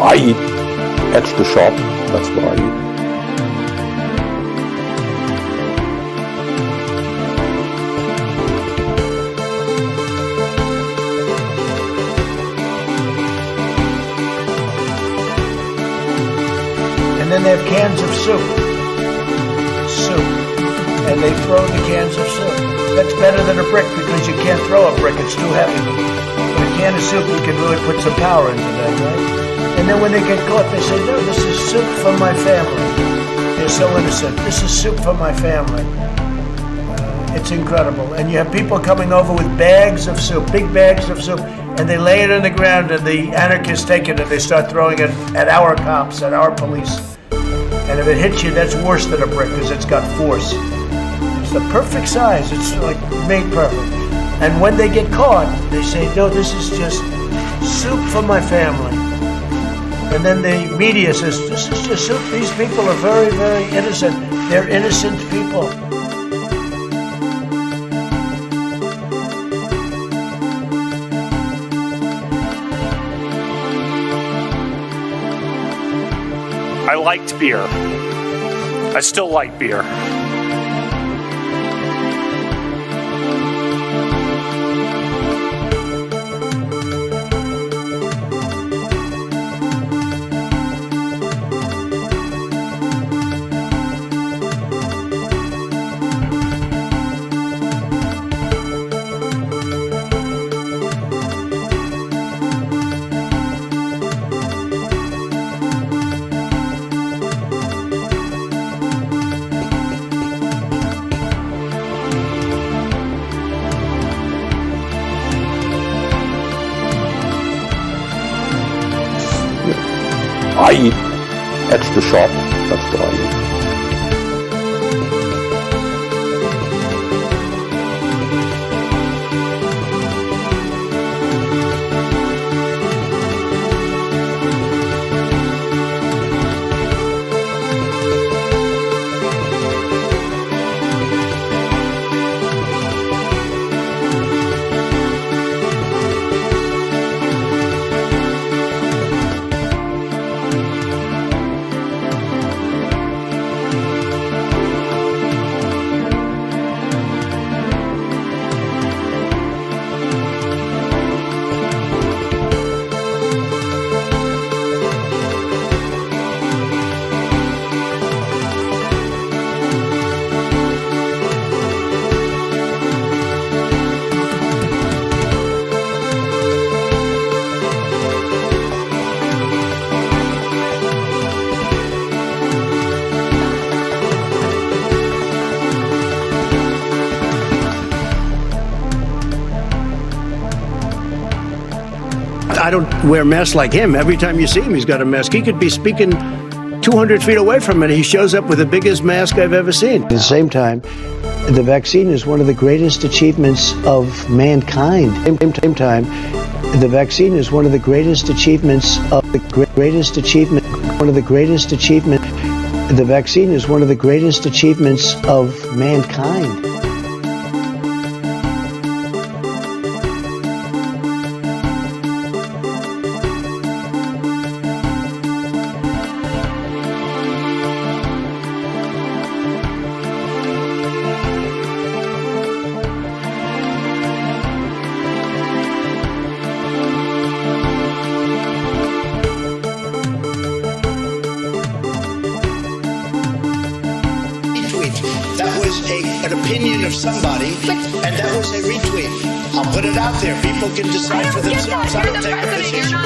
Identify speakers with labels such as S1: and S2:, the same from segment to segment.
S1: I eat extra sharp, that's what I eat.
S2: And then they have cans of soup. And they throw the cans of soup. That's better than a brick because you can't throw a brick, it's too heavy. But a can of soup, you can really put some power into that, right? And then when they get caught, they say, no, this is soup for my family. They're so innocent. This is soup for my family. It's incredible. And you have people coming over with bags of soup, big bags of soup, and they lay it on the ground, and the anarchists take it and they start throwing it at our cops, at our police. And if it hits you, that's worse than a brick because it's got force. It's the perfect size. It's like made perfect. And when they get caught, they say, no, this is just soup for my family. And then the media says, this is just soup. These people are very, very innocent. They're innocent people.
S3: I liked beer. I still like beer.
S1: I eat extra sharp, that's what I eat.
S4: I don't wear masks like him. Every time you see him, he's got a mask. He could be speaking 200 feet away from it. He shows up with the biggest mask I've ever seen.
S5: At the same time, the vaccine is one of the greatest achievements of mankind. At the same time, the vaccine is one of the greatest achievements of the greatest achievement. One of the greatest achievement. The vaccine is one of the greatest achievements of mankind.
S6: An opinion of somebody, and that was a retweet. I'll put it out there. People can decide for themselves. I don't take a position.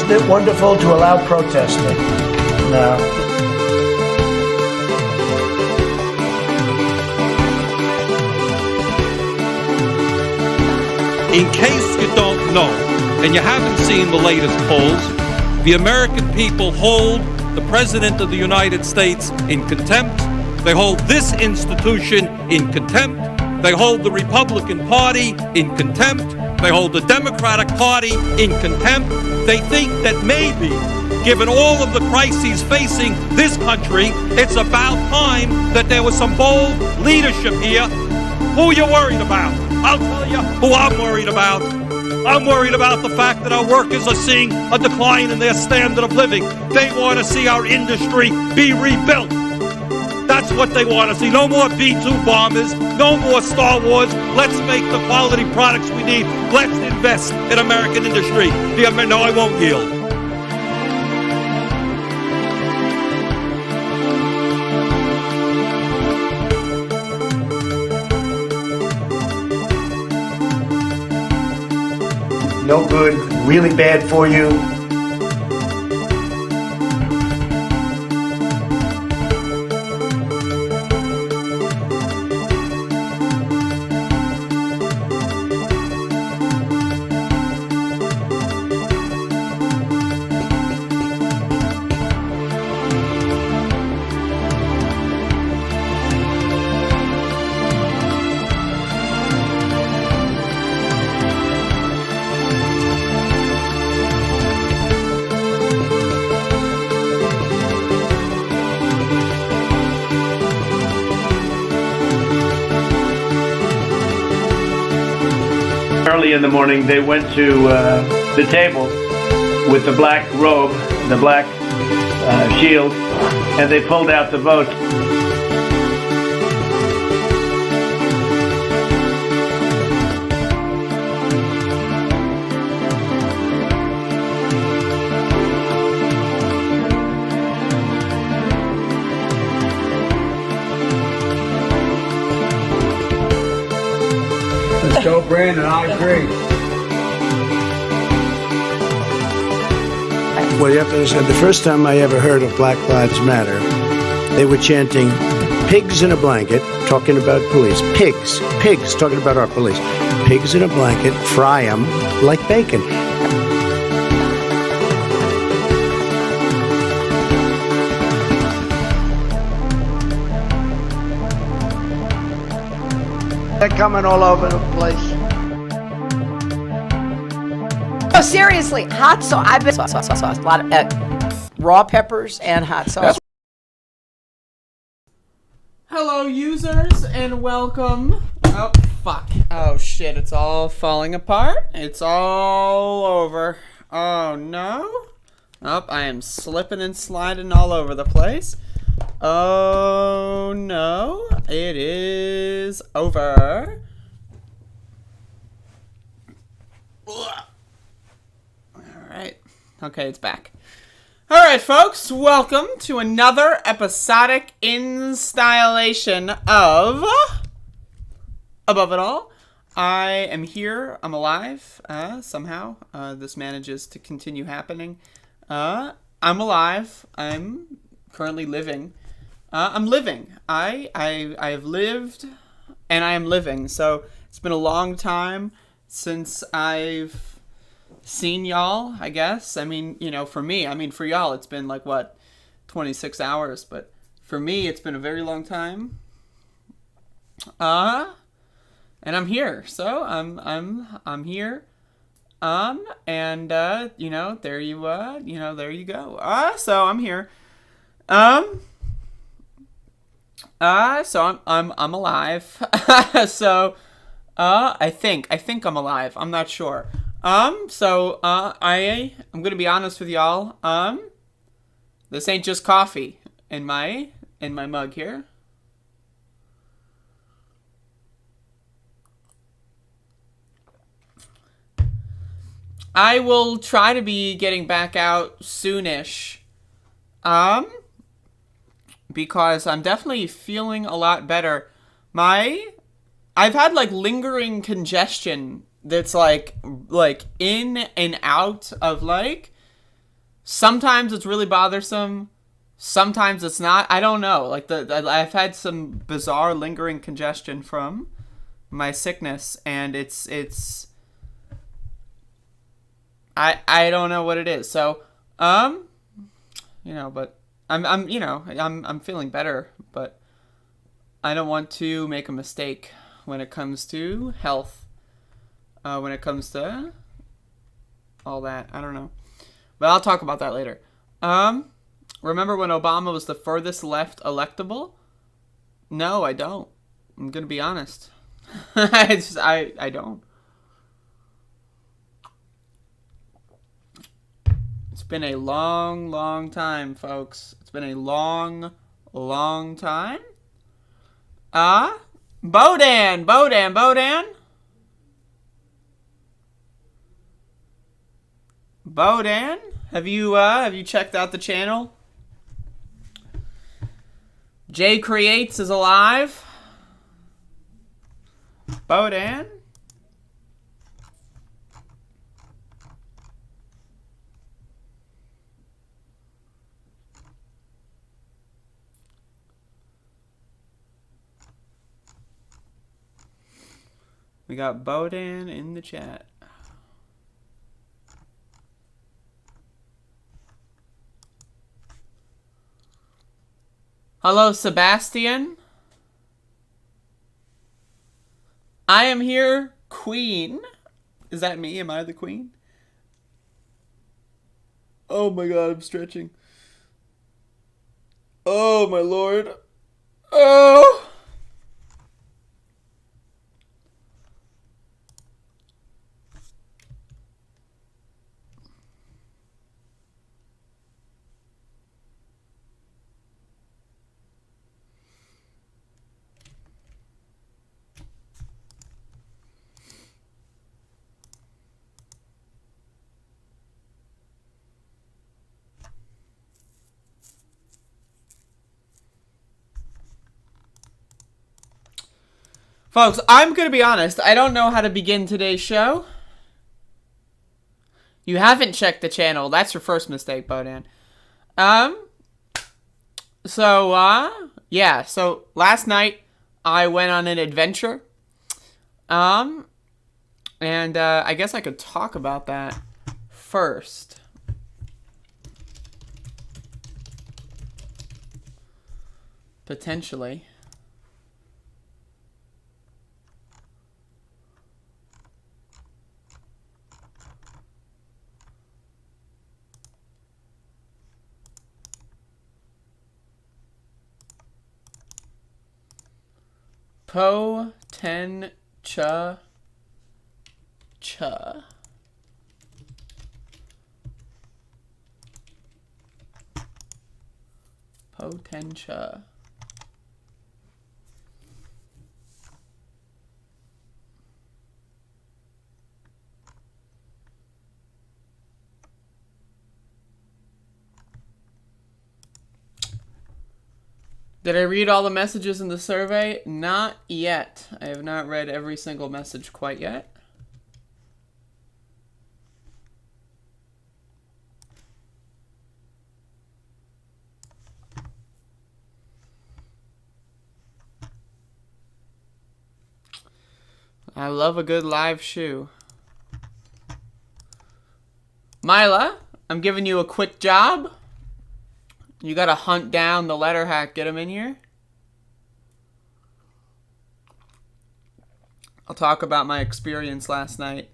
S2: Isn't it wonderful to allow protesting? No.
S7: In case you don't know, and you haven't seen the latest polls, the American people hold the President of the United States in contempt. They hold this institution in contempt. They hold the Republican Party in contempt. They hold the Democratic Party in contempt. They think that maybe, given all of the crises facing this country, it's about time that there was some bold leadership here. Who are you worried about? I'll tell you who I'm worried about. I'm worried about the fact that our workers are seeing a decline in their standard of living. They want to see our industry be rebuilt. That's what they want to see. No more B-2 bombers. No more Star Wars. Let's make the quality products we need. Let's invest in American industry. No, I won't yield.
S2: No good, really bad for you.
S8: Early in the morning, they went to the table with the black robe, the black shield, and they pulled out the vote.
S2: Joe Brandon, I agree.
S4: Well, you have to understand, the first time I ever heard of Black Lives Matter, they were chanting pigs in a blanket, talking about police. Pigs, talking about our police. Pigs in a blanket, fry them like bacon.
S2: They're coming all over the place.
S9: Oh, seriously, hot sauce. I've been sauce. A lot of raw peppers and hot sauce.
S10: Hello, users, and welcome. Oh, fuck. Oh, shit, it's all falling apart. It's all over. Oh, no. Oh, I am slipping and sliding all over the place. Oh, no. It is over. Alright. Okay, it's back. Alright, folks. Welcome to another episodic installation of Above It All. I am here. I'm alive. Somehow. This manages to continue happening. I'm alive. I'm currently living. I'm living. I've lived, and I am living. So it's been a long time since I've seen y'all, I guess. I mean, you know, for me, I mean, for y'all, it's been like, what, 26 hours. But for me, it's been a very long time. And I'm here. So I'm here. And, you know, there you go. So I'm here. So I'm alive. So, I think I'm alive. I'm not sure. I'm gonna be honest with y'all. This ain't just coffee in my mug here. I will try to be getting back out soonish. Because I'm definitely feeling a lot better. I've had like lingering congestion that's like in and out of like Sometimes it's really bothersome. Sometimes it's not. I don't know. Like I've had some bizarre lingering congestion from my sickness, and it's I don't know what it is. So but I'm feeling better, but I don't want to make a mistake when it comes to health. When it comes to all that, I don't know. But I'll talk about that later. Remember when Obama was the furthest left electable? No, I don't. I'm gonna be honest. I don't. It's been a long, long time, folks. It's been a long, long time. Bodan. Bodan, have you checked out the channel? Jay Creates is alive. Bodan. We got Bodan in the chat. Hello, Sebastian. I am here, Queen. Is that me? Am I the Queen? Oh my God, I'm stretching. Oh my Lord. Oh! Folks, I'm going to be honest. I don't know how to begin today's show. You haven't checked the channel. That's your first mistake, Bodan. So last night I went on an adventure. I guess I could talk about that first. Potentially. Potential. Did I read all the messages in the survey? Not yet. I have not read every single message quite yet. I love a good live shoe. Mila, I'm giving you a quick job. You gotta hunt down the letter hack, get him in here. I'll talk about my experience last night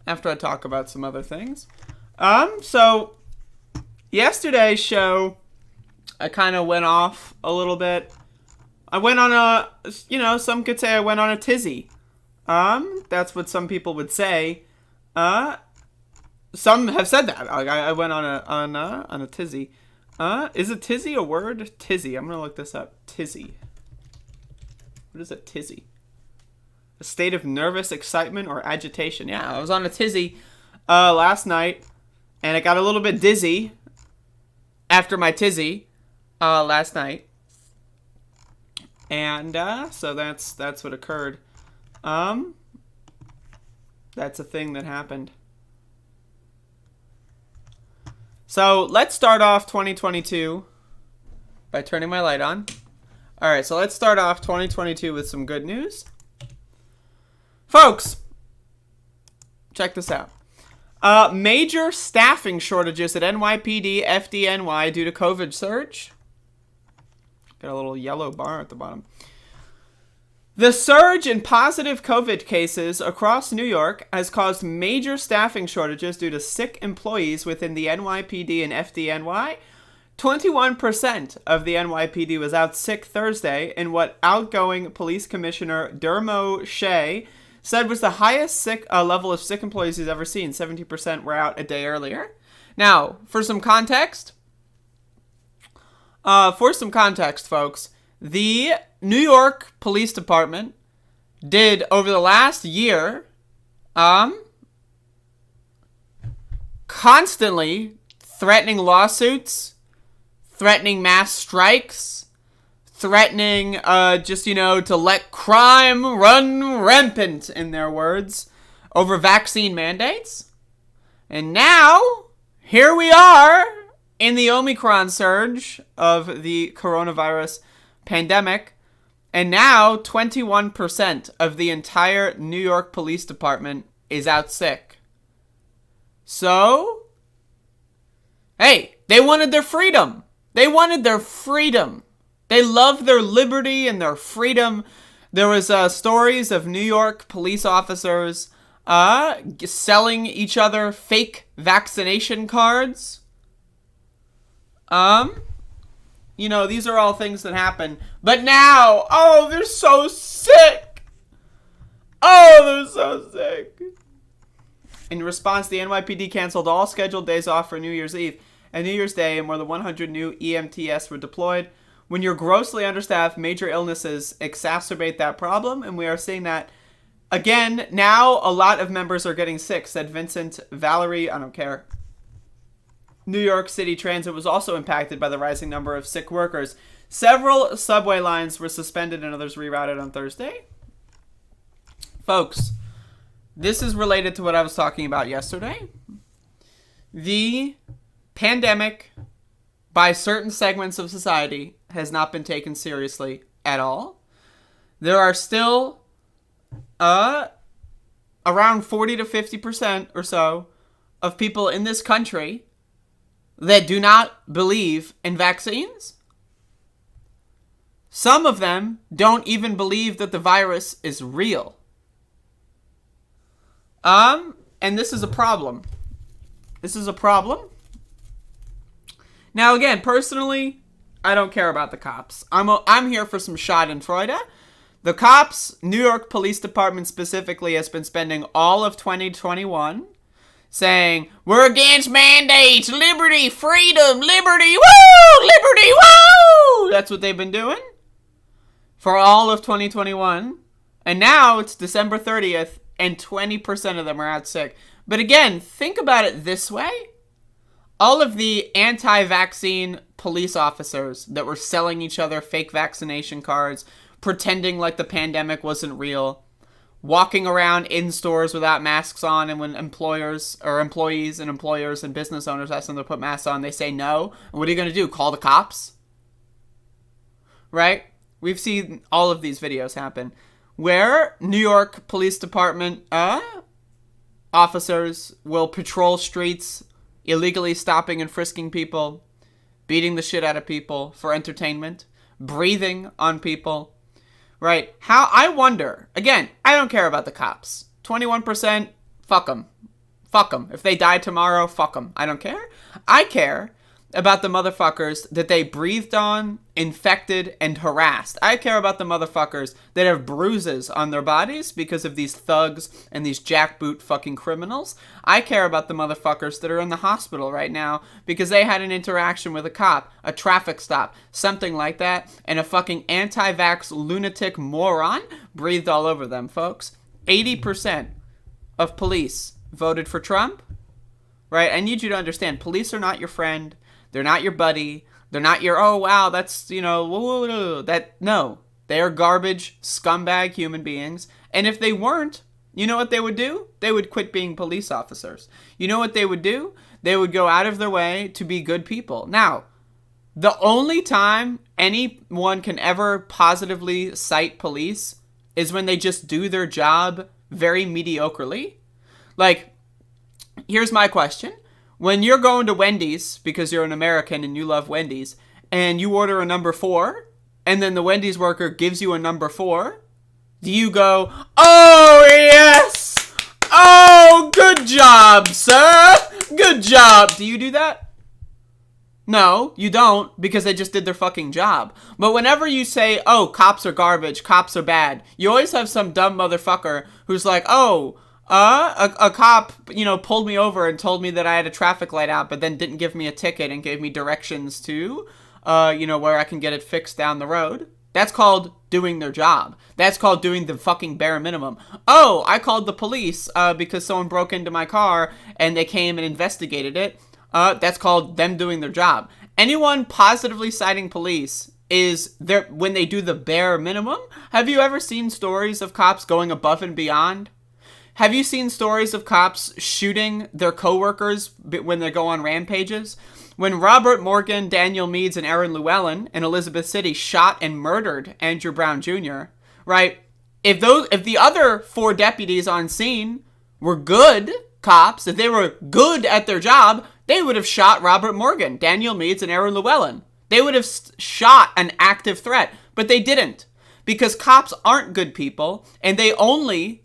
S10: after I talk about some other things. So yesterday's show, I kind of went off a little bit. I went on a, some could say I went on a tizzy. That's what some people would say. Some have said that. I went on a tizzy. Is a tizzy a word? Tizzy. I'm gonna look this up. Tizzy. What is a tizzy? A state of nervous excitement or agitation. Yeah, I was on a tizzy last night, and I got a little bit dizzy after my tizzy last night, and so that's what occurred. That's a thing that happened. So let's start off 2022 by turning my light on. All right, so let's start off 2022 with some good news. Folks, check this out. Major staffing shortages at NYPD, FDNY due to COVID surge. Got a little yellow bar at the bottom. The surge in positive COVID cases across New York has caused major staffing shortages due to sick employees within the NYPD and FDNY. 21% of the NYPD was out sick Thursday in what outgoing Police Commissioner Dermo Shea said was the highest level of sick employees he's ever seen. 70% were out a day earlier. Now, for some context, folks, the New York Police Department did over the last year, constantly threatening lawsuits, threatening mass strikes, threatening to let crime run rampant, in their words, over vaccine mandates. And now, here we are in the Omicron surge of the coronavirus pandemic, and now 21% of the entire New York Police Department is out sick. So, hey, they wanted their freedom. They wanted their freedom. They love their liberty and their freedom. There was stories of New York police officers selling each other fake vaccination cards. These are all things that happen. But now, they're so sick. They're so sick. In response, the NYPD canceled all scheduled days off for New Year's Eve and New Year's Day, and more than 100 new EMTs were deployed. When you're grossly understaffed, major illnesses exacerbate that problem, and we are seeing that again. Now, a lot of members are getting sick, said Vincent Valerie. I don't care. New York City Transit was also impacted by the rising number of sick workers. Several subway lines were suspended and others rerouted on Thursday. Folks, this is related to what I was talking about yesterday. The pandemic, by certain segments of society, has not been taken seriously at all. There are still around 40 to 50% or so of people in this country that do not believe in vaccines. Some of them don't even believe that the virus is real. And this is a problem. This is a problem. Now, again, personally, I don't care about the cops. I'm here for some schadenfreude. The cops, New York Police Department specifically, has been spending all of 2021 saying, we're against mandates, liberty, freedom, liberty, woo, liberty, woo! That's what they've been doing for all of 2021. And now it's December 30th, and 20% of them are out sick. But again, think about it this way. All of the anti-vaccine police officers that were selling each other fake vaccination cards, pretending like the pandemic wasn't real, walking around in stores without masks on, and when employees and business owners ask them to put masks on, they say no. And what are you going to do? Call the cops? Right? We've seen all of these videos happen where New York Police Department officers will patrol streets, illegally stopping and frisking people, beating the shit out of people for entertainment, breathing on people. Right? How, I wonder, again, I don't care about the cops. 21%, fuck them. Fuck them. If they die tomorrow, fuck them. I don't care. I care about the motherfuckers that they breathed on, infected, and harassed. I care about the motherfuckers that have bruises on their bodies because of these thugs and these jackboot fucking criminals. I care about the motherfuckers that are in the hospital right now because they had an interaction with a cop, a traffic stop, something like that, and a fucking anti-vax lunatic moron breathed all over them, folks. 80% of police voted for Trump, right? I need you to understand, police are not your friend. They're not your buddy. They're not your, oh, wow, that's, no. They are garbage, scumbag human beings. And if they weren't, you know what they would do? They would quit being police officers. You know what they would do? They would go out of their way to be good people. Now, the only time anyone can ever positively cite police is when they just do their job very mediocrely. Like, here's my question. When you're going to Wendy's, because you're an American and you love Wendy's, and you order a number 4, and then the Wendy's worker gives you a number 4, do you go, "Oh, yes! Oh, good job, sir! Good job!" Do you do that? No, you don't, because they just did their fucking job. But whenever you say, "Oh, cops are garbage, cops are bad," you always have some dumb motherfucker who's like, "Oh, a cop, pulled me over and told me that I had a traffic light out, but then didn't give me a ticket and gave me directions to, where I can get it fixed down the road." That's called doing their job. That's called doing the fucking bare minimum. "Oh, I called the police because someone broke into my car and they came and investigated it." That's called them doing their job. Anyone positively citing police is there when they do the bare minimum. Have you ever seen stories of cops going above and beyond? Have you seen stories of cops shooting their coworkers when they go on rampages? When Robert Morgan, Daniel Meads, and Aaron Llewellyn in Elizabeth City shot and murdered Andrew Brown Jr., right? If the other 4 deputies on scene were good cops, if they were good at their job, they would have shot Robert Morgan, Daniel Meads, and Aaron Llewellyn. They would have shot an active threat, but they didn't. Because cops aren't good people, and they only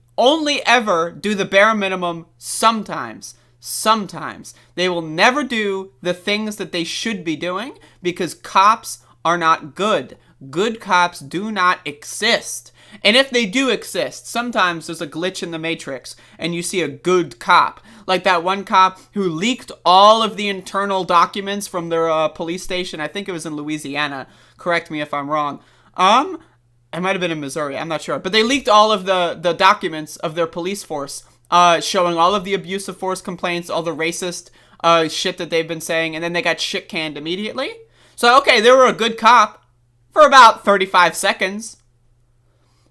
S10: ever do the bare minimum sometimes. Sometimes. They will never do the things that they should be doing because cops are not good. Good cops do not exist. And if they do exist, sometimes there's a glitch in the matrix and you see a good cop. Like that one cop who leaked all of the internal documents from their police station. I think it was in Louisiana. Correct me if I'm wrong. It might have been in Missouri. I'm not sure. But they leaked all of the documents of their police force, showing all of the abuse of force complaints, all the racist shit that they've been saying, and then they got shit canned immediately. So, okay, they were a good cop for about 35 seconds.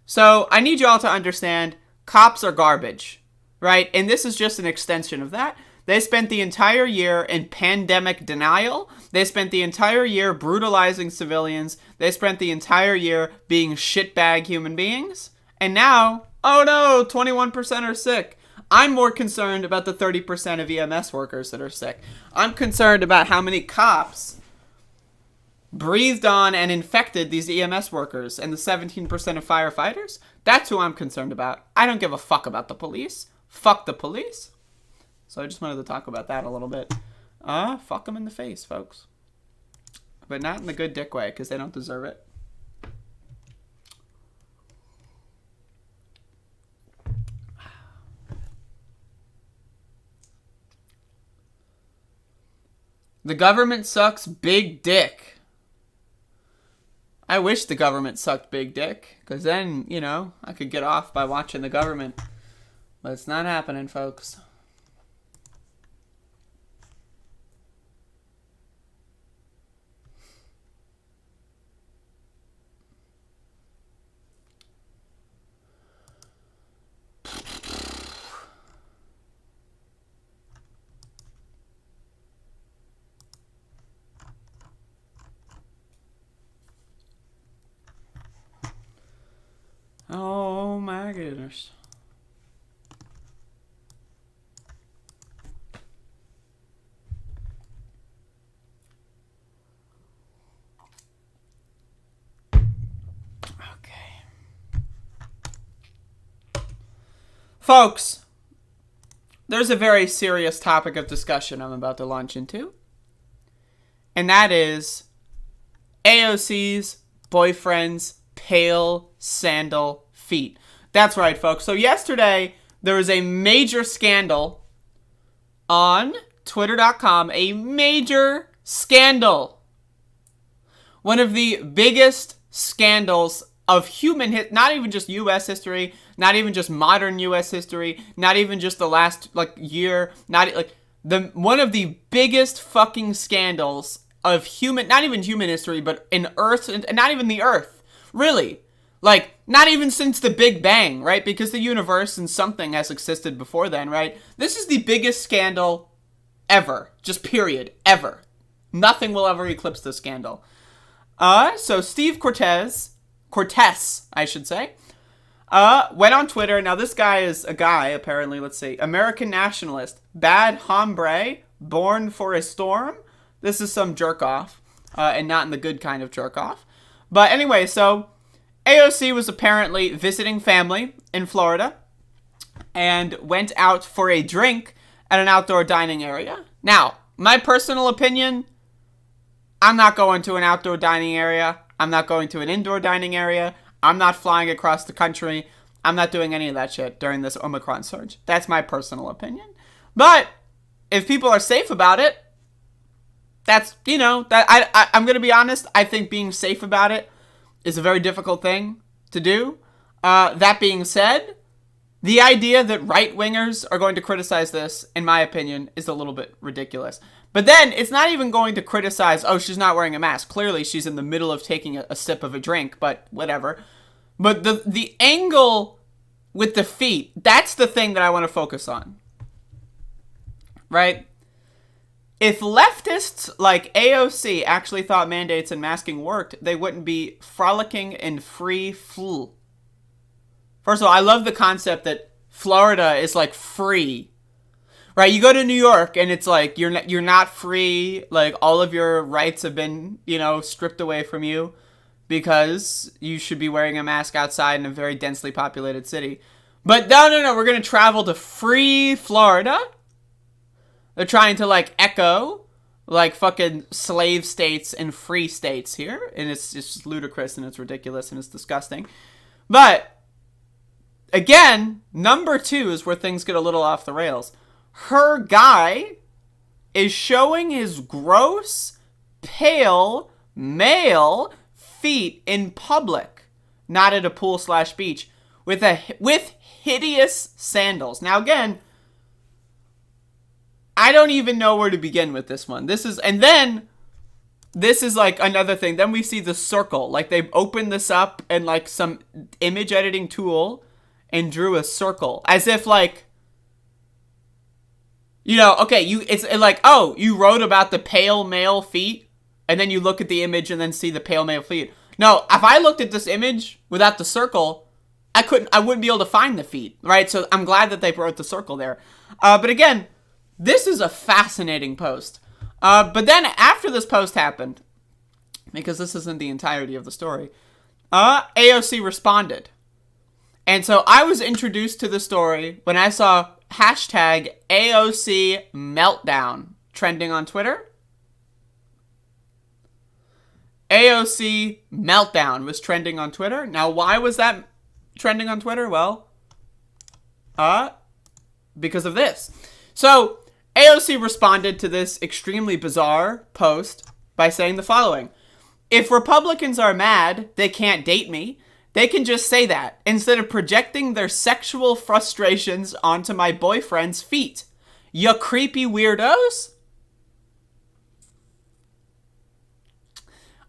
S10: So, I need you all to understand, cops are garbage, right? And this is just an extension of that. They spent the entire year in pandemic denial. They spent the entire year brutalizing civilians. They spent the entire year being shitbag human beings. And now, oh no, 21% are sick. I'm more concerned about the 30% of EMS workers that are sick. I'm concerned about how many cops breathed on and infected these EMS workers and the 17% of firefighters. That's who I'm concerned about. I don't give a fuck about the police. Fuck the police. So I just wanted to talk about that a little bit. Fuck them in the face, folks. But not in the good dick way, because they don't deserve it. The government sucks big dick. I wish the government sucked big dick, because then, I could get off by watching the government. But it's not happening, folks. Oh my goodness. Okay. Folks, there's a very serious topic of discussion I'm about to launch into. And that is AOC's boyfriend's pale sandal feet. That's right, folks. So yesterday, there was a major scandal on Twitter.com. A major scandal. One of the biggest scandals of human history, not even just U.S. history, not even just modern U.S. history, not even just the last, year, one of the biggest fucking scandals of human, not even human history, but in Earth, and not even the Earth. Really. Not even since the Big Bang, right? Because the universe and something has existed before then, right? This is the biggest scandal Ever. Just period. Ever. Nothing will ever eclipse this scandal. So Steve Cortez, I should say, went on Twitter. Now, this guy is a guy, apparently, let's see, American nationalist, bad hombre, born for a storm. This is some jerk-off, and not in the good kind of jerk-off. But anyway, so AOC was apparently visiting family in Florida and went out for a drink at an outdoor dining area. Now, my personal opinion, I'm not going to an outdoor dining area. I'm not going to an indoor dining area. I'm not flying across the country. I'm not doing any of that shit during this Omicron surge. That's my personal opinion. But if people are safe about it, that's, you know, that I'm going to be honest. I think being safe about it is a very difficult thing to do. That being said, the idea that right-wingers are going to criticize this, in my opinion, is a little bit ridiculous. But then, it's not even going to criticize, oh, she's not wearing a mask. Clearly, she's in the middle of taking a sip of a drink, but whatever. But the angle with the feet, that's the thing that I want to focus on. Right? If leftists like AOC actually thought mandates and masking worked, they wouldn't be frolicking in free flu. First of all, I love the concept that Florida is like free. Right? You go to New York and it's like you're not free. Like all of your rights have been, you know, stripped away from you because you should be wearing a mask outside in a very densely populated city. But no, we're going to travel to free Florida. They're trying to like echo like fucking slave states and free states here. And it's just ludicrous and it's ridiculous and it's disgusting. But again, number 2 is where things get a little off the rails. Her guy is showing his gross, pale, male feet in public, not at a pool/beach, with hideous sandals. Now again, I don't even know where to begin with this one. This is like another thing. Then we see the circle. Like they've opened this up and like some image editing tool and drew a circle as if like, you know, okay, it's like, oh, you wrote about the pale male feet and then you look at the image and then see the pale male feet. No, if I looked at this image without the circle, I wouldn't be able to find the feet, right? So I'm glad that they wrote the circle there. But again, this is a fascinating post. But then after this post happened, because this isn't the entirety of the story, AOC responded. And so I was introduced to the story when I saw hashtag AOC Meltdown trending on Twitter. AOC Meltdown was trending on Twitter. Now, why was that trending on Twitter? Well, because of this. So, AOC responded to this extremely bizarre post by saying the following. If Republicans are mad they can't date me, they can just say that instead of projecting their sexual frustrations onto my boyfriend's feet. You creepy weirdos.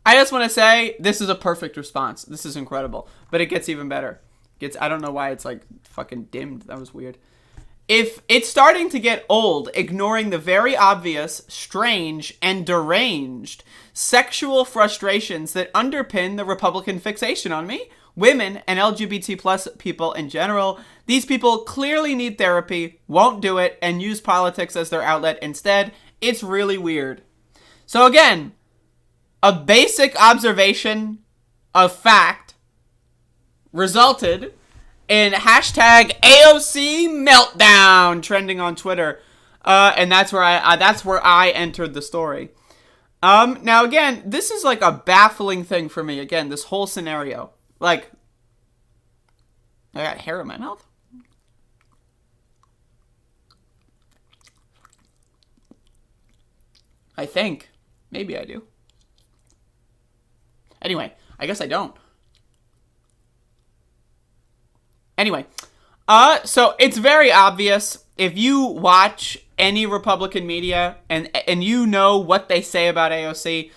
S10: I just want to say this is a perfect response. This is incredible. But it gets even better. I don't know why it's like fucking dimmed. That was weird. If it's starting to get old, ignoring the very obvious, strange, and deranged sexual frustrations that underpin the Republican fixation on me, women, and LGBT plus people in general, these people clearly need therapy, won't do it, and use politics as their outlet instead. It's really weird. So again, a basic observation of fact resulted in hashtag AOC Meltdown trending on Twitter. And that's where I entered the story. Now again, this is like a baffling thing for me. Again, this whole scenario. Like, I got hair in my mouth. I think. Maybe I do. Anyway, I guess I don't. Anyway, so it's very obvious if you watch any Republican media and you know what they say about AOC,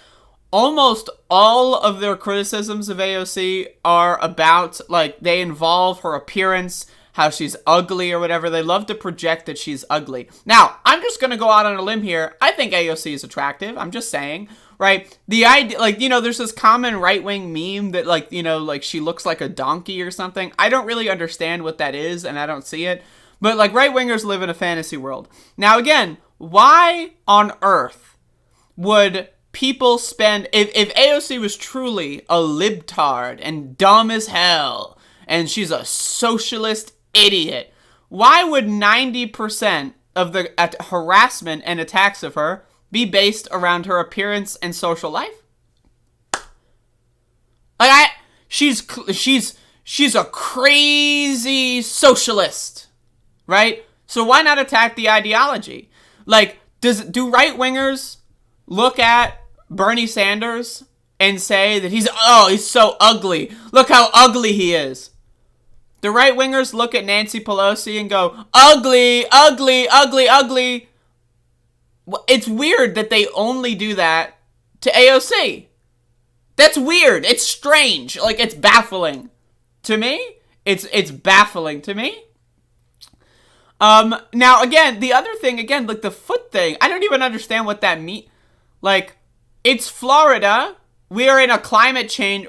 S10: almost all of their criticisms of AOC are about, like, they involve her appearance, how she's ugly or whatever. They love to project that she's ugly. Now, I'm just going to go out on a limb here. I think AOC is attractive. I'm just saying, right? The idea, like, you know, there's this common right-wing meme that, like, you know, like she looks like a donkey or something. I don't really understand what that is, and I don't see it. But, like, right-wingers live in a fantasy world. Now, again, why on earth would people spend... If AOC was truly a libtard and dumb as hell, and she's a socialist idiot, why would 90% of the harassment and attacks of her be based around her appearance and social life? Like, she's a crazy socialist, right? So why not attack the ideology? Like, do right-wingers look at Bernie Sanders and say that he's so ugly. Look how ugly he is. The right-wingers look at Nancy Pelosi and go, ugly, ugly, ugly, ugly. It's weird that they only do that to AOC. That's weird. It's strange. Like, it's baffling. To me, it's baffling to me. Now, again, the other thing, again, like the foot thing, I don't even understand what that means. Like, it's Florida. We are in a climate change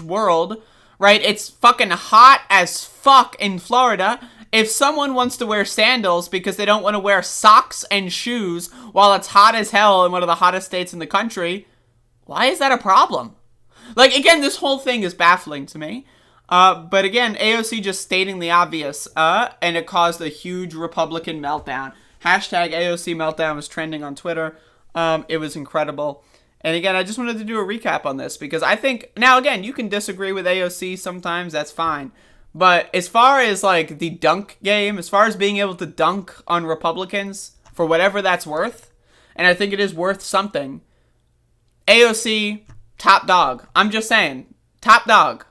S10: world, right? It's fucking hot as fuck in Florida. If someone wants to wear sandals because they don't want to wear socks and shoes while it's hot as hell in one of the hottest states in the country, why is that a problem? Like, again, this whole thing is baffling to me. But again, AOC just stating the obvious, and it caused a huge Republican meltdown. Hashtag AOC Meltdown was trending on Twitter. It was incredible. And again, I just wanted to do a recap on this because I think, now again, you can disagree with AOC sometimes, that's fine. But as far as like the dunk game, as far as being able to dunk on Republicans for whatever that's worth, and I think it is worth something, AOC, top dog. I'm just saying, top dog.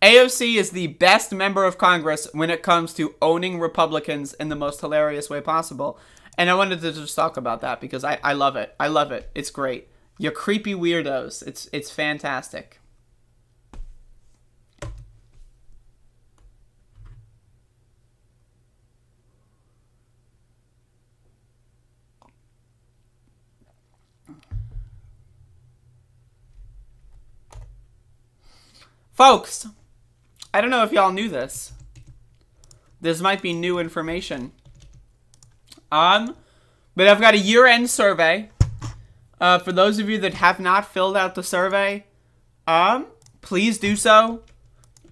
S10: AOC is the best member of Congress when it comes to owning Republicans in the most hilarious way possible. And I wanted to just talk about that because I love it. I love it. It's great. You creepy weirdos. It's fantastic. Folks, I don't know if y'all knew this. This might be new information. But I've got a year-end survey. For those of you that have not filled out the survey, please do so.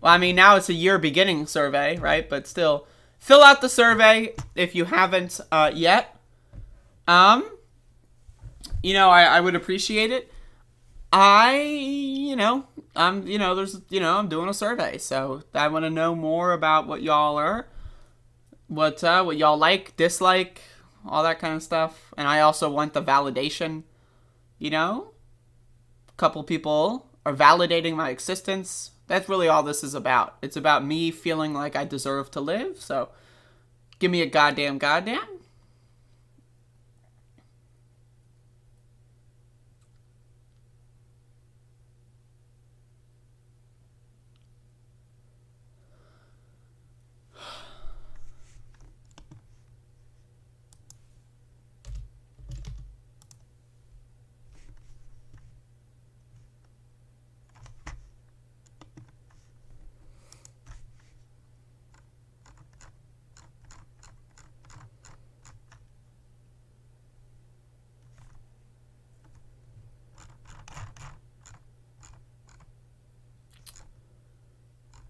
S10: Well, I mean, now it's a year beginning survey, right? But still, fill out the survey if you haven't yet. I would appreciate it. I'm doing a survey, so I want to know more about what y'all are, what y'all like, dislike, all that kind of stuff. And I also want the validation, a couple people are validating my existence. That's really all this is about. It's about me feeling like I deserve to live, so give me a goddamn.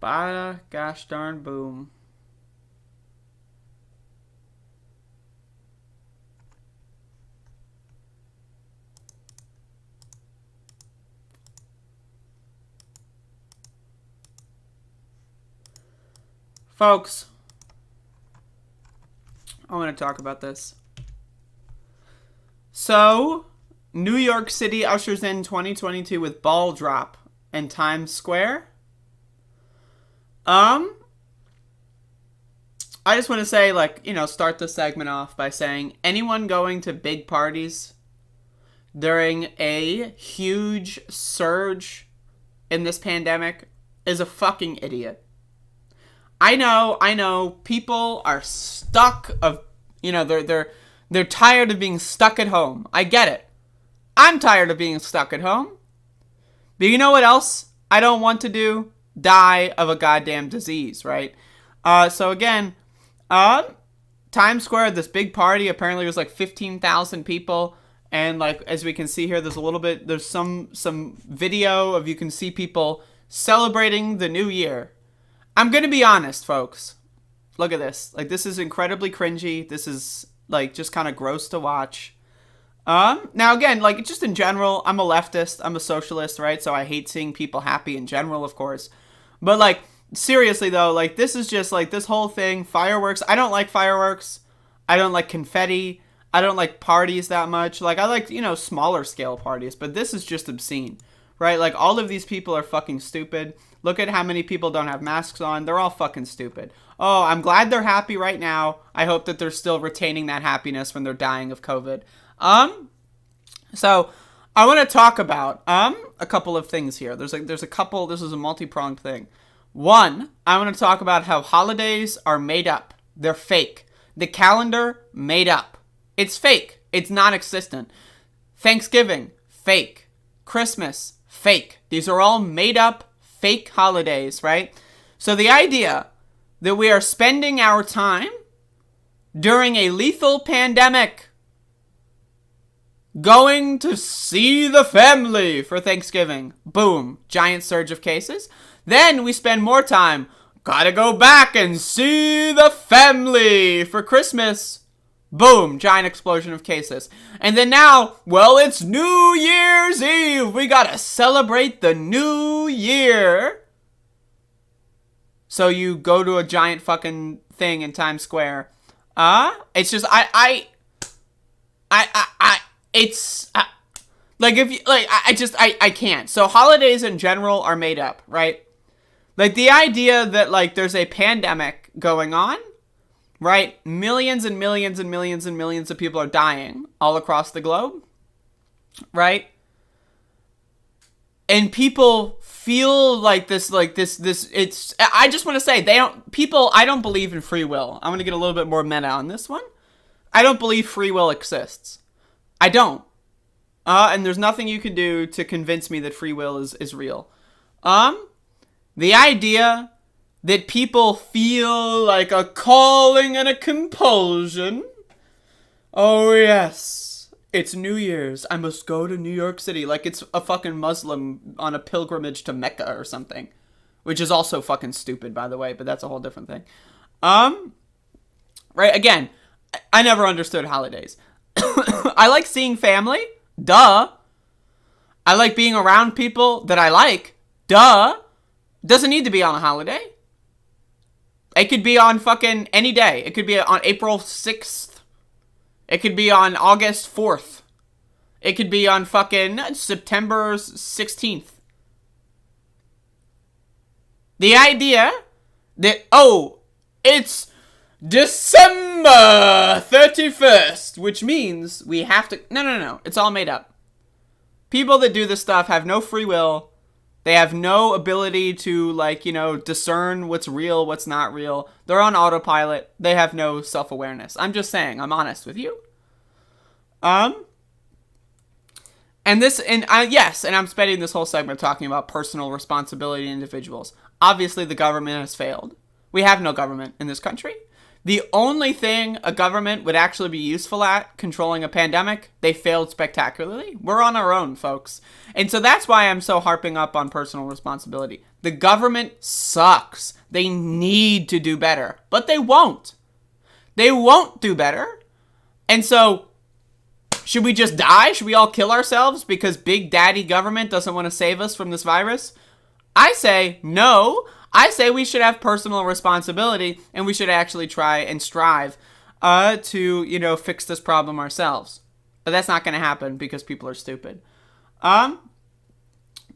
S10: Bada gosh darn boom. Folks, I want to talk about this. So, New York City ushers in 2022 with ball drop in Times Square. I just want to say, start the segment off by saying anyone going to big parties during a huge surge in this pandemic is a fucking idiot. I know, people are stuck of, they're tired of being stuck at home. I get it. I'm tired of being stuck at home. But you know what else I don't want to do? Die of a goddamn disease, right? So again, Times Square, this big party, apparently it was like 15,000 people. And like, as we can see here, there's some video of, you can see people celebrating the new year. I'm going to be honest, folks. Look at this. Like, this is incredibly cringy. This is like just kind of gross to watch. Now again, like, just in general, I'm a leftist, I'm a socialist, right? So I hate seeing people happy in general, of course. But like, seriously though, like, this is just like, this whole thing, fireworks. I don't like fireworks. I don't like confetti. I don't like parties that much. Like, I like, smaller scale parties, but this is just obscene, right? Like, all of these people are fucking stupid. Look at how many people don't have masks on. They're all fucking stupid. Oh, I'm glad they're happy right now. I hope that they're still retaining that happiness when they're dying of COVID. So I want to talk about a couple of things here. There's a couple. This is a multi-pronged thing. One, I want to talk about how holidays are made up. They're fake. The calendar, made up. It's fake. It's non-existent. Thanksgiving, fake. Christmas, fake. These are all made up fake holidays, right? So the idea that we are spending our time during a lethal pandemic going to see the family for Thanksgiving. Boom. Giant surge of cases. Then we spend more time. Gotta go back and see the family for Christmas. Boom. Giant explosion of cases. And then now, well, it's New Year's Eve. We gotta celebrate the new year. So you go to a giant fucking thing in Times Square. It's just, I can't. So holidays in general are made up, right? Like, the idea that, like, there's a pandemic going on, right? Millions and millions and millions and millions of people are dying all across the globe, right? And people feel like this, it's, I just want to say, I don't believe in free will. I'm going to get a little bit more meta on this one. I don't believe free will exists. I don't. And there's nothing you can do to convince me that free will is real. The idea that people feel like a calling and a compulsion. Oh, yes. It's New Year's. I must go to New York City. Like it's a fucking Muslim on a pilgrimage to Mecca or something. Which is also fucking stupid, by the way, but that's a whole different thing. Right, again, I never understood holidays. I like seeing family. Duh. I like being around people that I like. Duh. Doesn't need to be on a holiday. It could be on fucking any day. It could be on April 6th. It could be on August 4th. It could be on fucking September 16th. The idea that, oh, it's December 31st, which means we have to... No. It's all made up. People that do this stuff have no free will. They have no ability to, discern what's real, what's not real. They're on autopilot. They have no self-awareness. I'm just saying. I'm honest with you. And I'm spending this whole segment talking about personal responsibility in individuals. Obviously, the government has failed. We have no government in this country. The only thing a government would actually be useful at controlling a pandemic, they failed spectacularly. We're on our own, folks. And so that's why I'm so harping up on personal responsibility. The government sucks. They need to do better, but they won't. They won't do better. And so, should we just die? Should we all kill ourselves because Big Daddy government doesn't want to save us from this virus? I say no. I say we should have personal responsibility and we should actually try and strive to, fix this problem ourselves. But that's not going to happen because people are stupid. I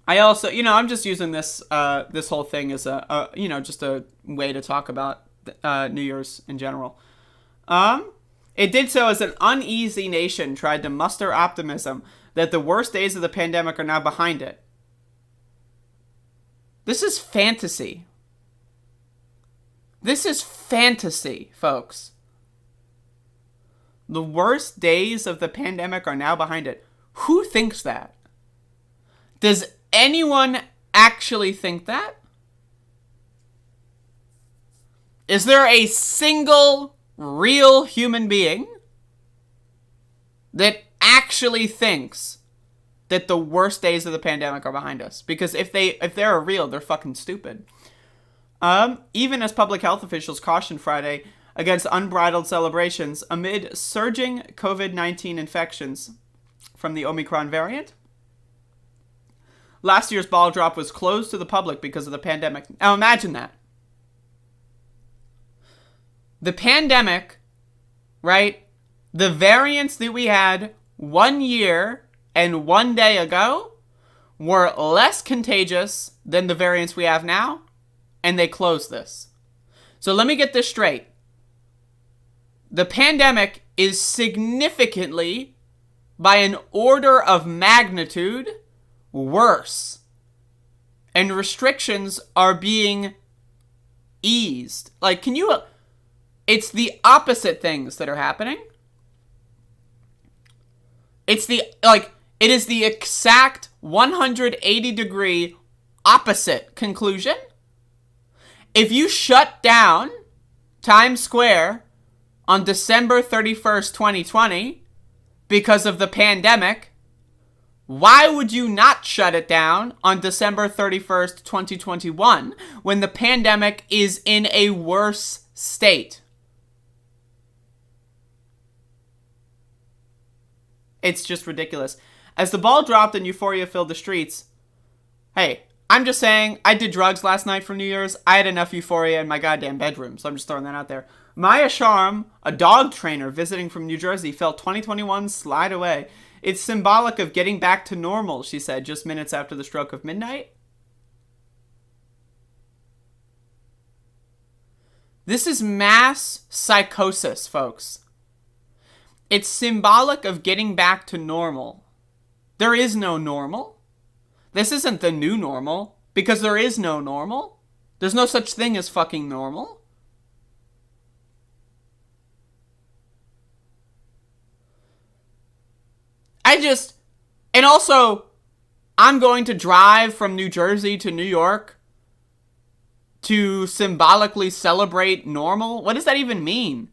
S10: also, I'm just using this this whole thing as just a way to talk about New Year's in general. It did so as an uneasy nation tried to muster optimism that the worst days of the pandemic are now behind it. This is fantasy. This is fantasy, folks. The worst days of the pandemic are now behind it. Who thinks that? Does anyone actually think that? Is there a single real human being that actually thinks that the worst days of the pandemic are behind us? Because if they're real, they're fucking stupid. Even as public health officials cautioned Friday against unbridled celebrations amid surging COVID-19 infections from the Omicron variant. Last year's ball drop was closed to the public because of the pandemic. Now imagine that. The pandemic, right? The variants that we had 1 year and 1 day ago were less contagious than the variants we have now, and they closed this. So let me get this straight. The pandemic is significantly, by an order of magnitude, worse. And restrictions are being eased. Like, can you... It's the opposite things that are happening. It's the, like, it is the exact 180-degree opposite conclusion. If you shut down Times Square on December 31st, 2020, because of the pandemic, why would you not shut it down on December 31st, 2021, when the pandemic is in a worse state? It's just ridiculous. As the ball dropped and euphoria filled the streets, hey, I'm just saying, I did drugs last night for New Year's. I had enough euphoria in my goddamn bedroom, so I'm just throwing that out there. Maya Sharm, a dog trainer visiting from New Jersey, felt 2021 slide away. It's symbolic of getting back to normal, she said, just minutes after the stroke of midnight. This is mass psychosis, folks. It's symbolic of getting back to normal. There is no normal. This isn't the new normal, because there is no normal. There's no such thing as fucking normal. And also, I'm going to drive from New Jersey to New York to symbolically celebrate normal? What does that even mean?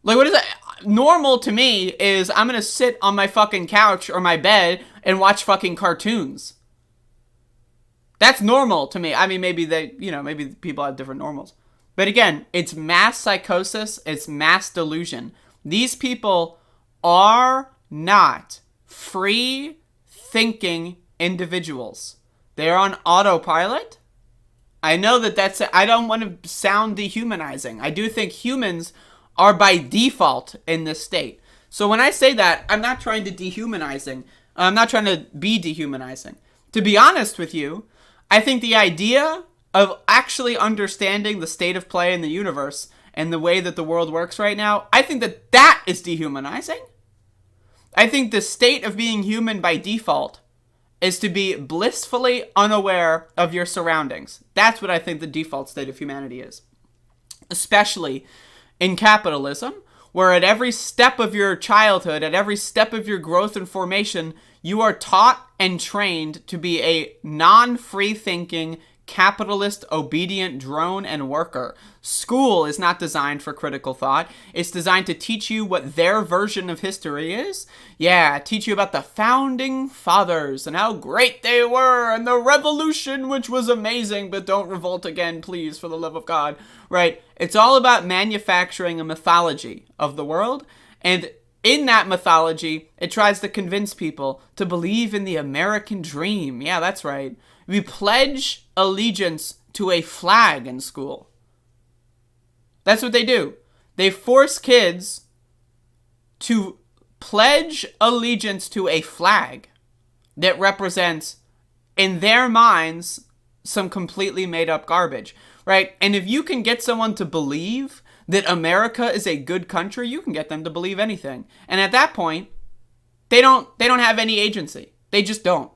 S10: Like, what is that? Normal to me is I'm going to sit on my fucking couch or my bed and watch fucking cartoons. That's normal to me. I mean, maybe maybe people have different normals. But again, it's mass psychosis. It's mass delusion. These people are not free thinking individuals. They're on autopilot. I know I don't want to sound dehumanizing. I do think humans are by default in this state. So when I say that, I'm not trying to dehumanizing. I'm not trying to be dehumanizing. To be honest with you, I think the idea of actually understanding the state of play in the universe and the way that the world works right now, I think that is dehumanizing. I think the state of being human by default is to be blissfully unaware of your surroundings. That's what I think the default state of humanity is. Especially in capitalism, where at every step of your childhood, at every step of your growth and formation, you are taught and trained to be a non-free thinking, capitalist, obedient drone and worker. School is not designed for critical thought. It's designed to teach you what their version of history is. Yeah, teach you about the founding fathers and how great they were and the revolution, which was amazing, but don't revolt again, please, for the love of God. Right? It's all about manufacturing a mythology of the world, and in that mythology, it tries to convince people to believe in the American dream. Yeah, that's right. We pledge allegiance to a flag in school. That's what they do. They force kids to pledge allegiance to a flag that represents, in their minds, some completely made up garbage, right? And if you can get someone to believe that America is a good country, you can get them to believe anything. And at that point, they don't have any agency. They just don't.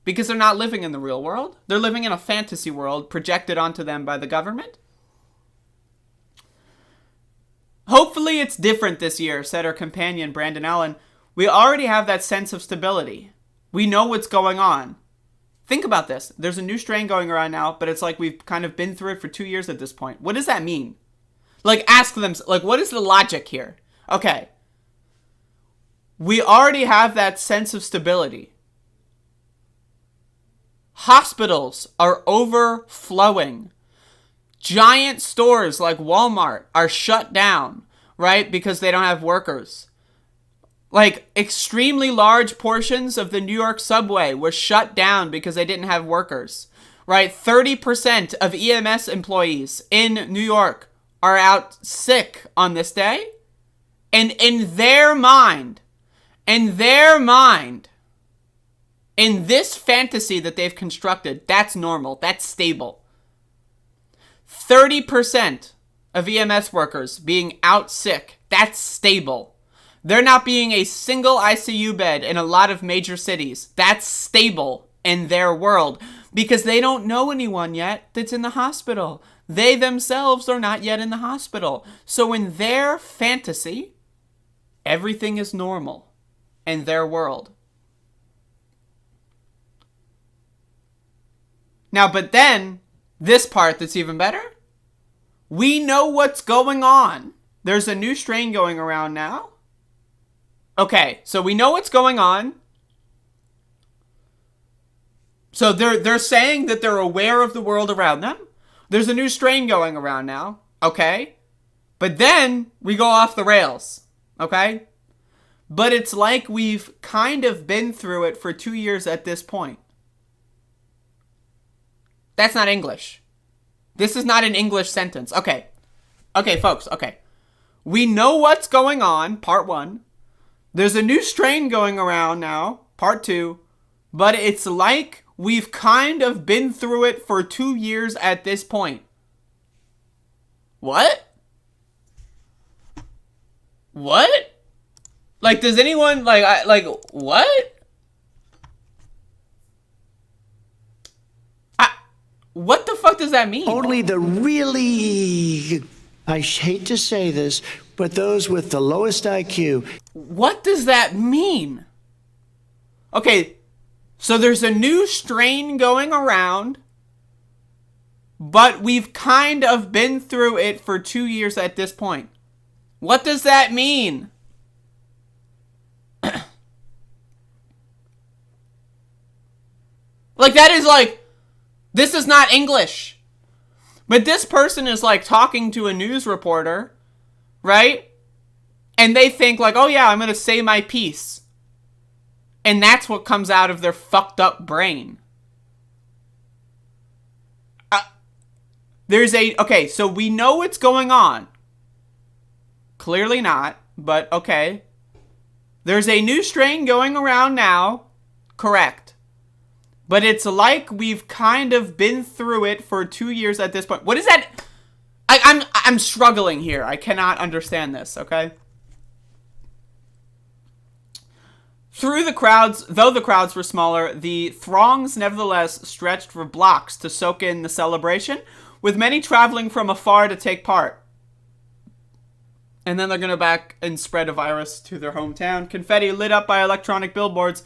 S10: Because they're not living in the real world. They're living in a fantasy world projected onto them by the government. Hopefully it's different this year, said her companion, Brandon Allen. We already have that sense of stability. We know what's going on. Think about this. There's a new strain going around now, but it's like we've kind of been through it for 2 years at this point. What does that mean? Like, ask them, like, what is the logic here? Okay. We already have that sense of stability. Hospitals are overflowing. Giant stores like Walmart are shut down, right? Because they don't have workers. Like, extremely large portions of the New York subway were shut down because they didn't have workers, right? 30% of EMS employees in New York are out sick on this day. And in their mind, in this fantasy that they've constructed, that's normal, that's stable. 30% of EMS workers being out sick, that's stable. There not being a single ICU bed in a lot of major cities, that's stable in their world because they don't know anyone yet that's in the hospital. They themselves are not yet in the hospital. So in their fantasy, everything is normal in their world. Now, but then, this part that's even better. We know what's going on. There's a new strain going around now. Okay, so we know what's going on. So they're saying that they're aware of the world around them. There's a new strain going around now. Okay. But then we go off the rails. Okay. But it's like we've kind of been through it for 2 years at this point. That's not English. This is not an English sentence. Okay. Okay, folks. Okay. We know what's going on, part 1. There's a new strain going around now, part 2. But it's like we've kind of been through it for 2 years at this point. What? What? Like, does anyone, what? What the fuck does that mean?
S5: Only the really, I hate to say this, but those with the lowest IQ.
S10: What does that mean? Okay, so there's a new strain going around, but we've kind of been through it for 2 years at this point. What does that mean? Like, that is like, this is not English. But this person is like talking to a news reporter, right? And they think like, oh yeah, I'm going to say my piece. And that's what comes out of their fucked up brain. Okay, so we know what's going on. Clearly not, but okay. There's a new strain going around now. Correct. But it's like we've kind of been through it for 2 years at this point. What is that? I'm struggling here. I cannot understand this, okay? Through the crowds, though the crowds were smaller, the throngs nevertheless stretched for blocks to soak in the celebration, with many traveling from afar to take part. And then they're going to back and spread a virus to their hometown. Confetti lit up by electronic billboards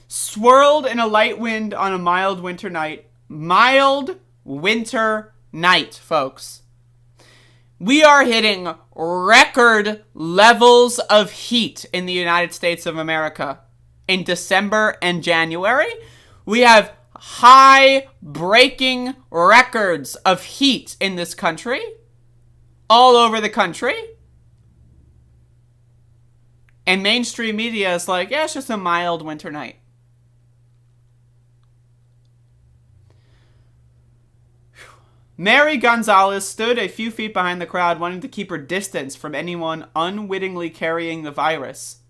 S10: swirled in a light wind on a mild winter night. Mild winter night, folks. We are hitting record levels of heat in the United States of America. In December and January, we have high breaking records of heat in this country. All over the country. And mainstream media is like, yeah, it's just a mild winter night. Mary Gonzalez stood a few feet behind the crowd, wanting to keep her distance from anyone unwittingly carrying the virus.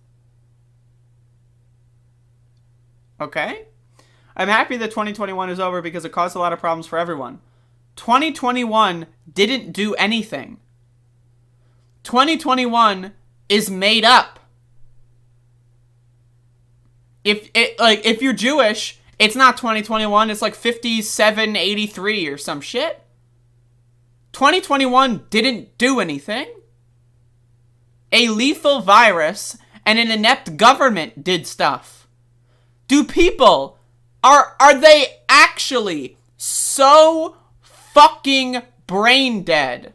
S10: Okay? I'm happy that 2021 is over because it caused a lot of problems for everyone. 2021 didn't do anything. 2021 is made up. If you're Jewish, it's not 2021, it's like 5783 or some shit. 2021 didn't do anything. a lethal virus and an inept government did stuff? Do people, are they actually so fucking brain dead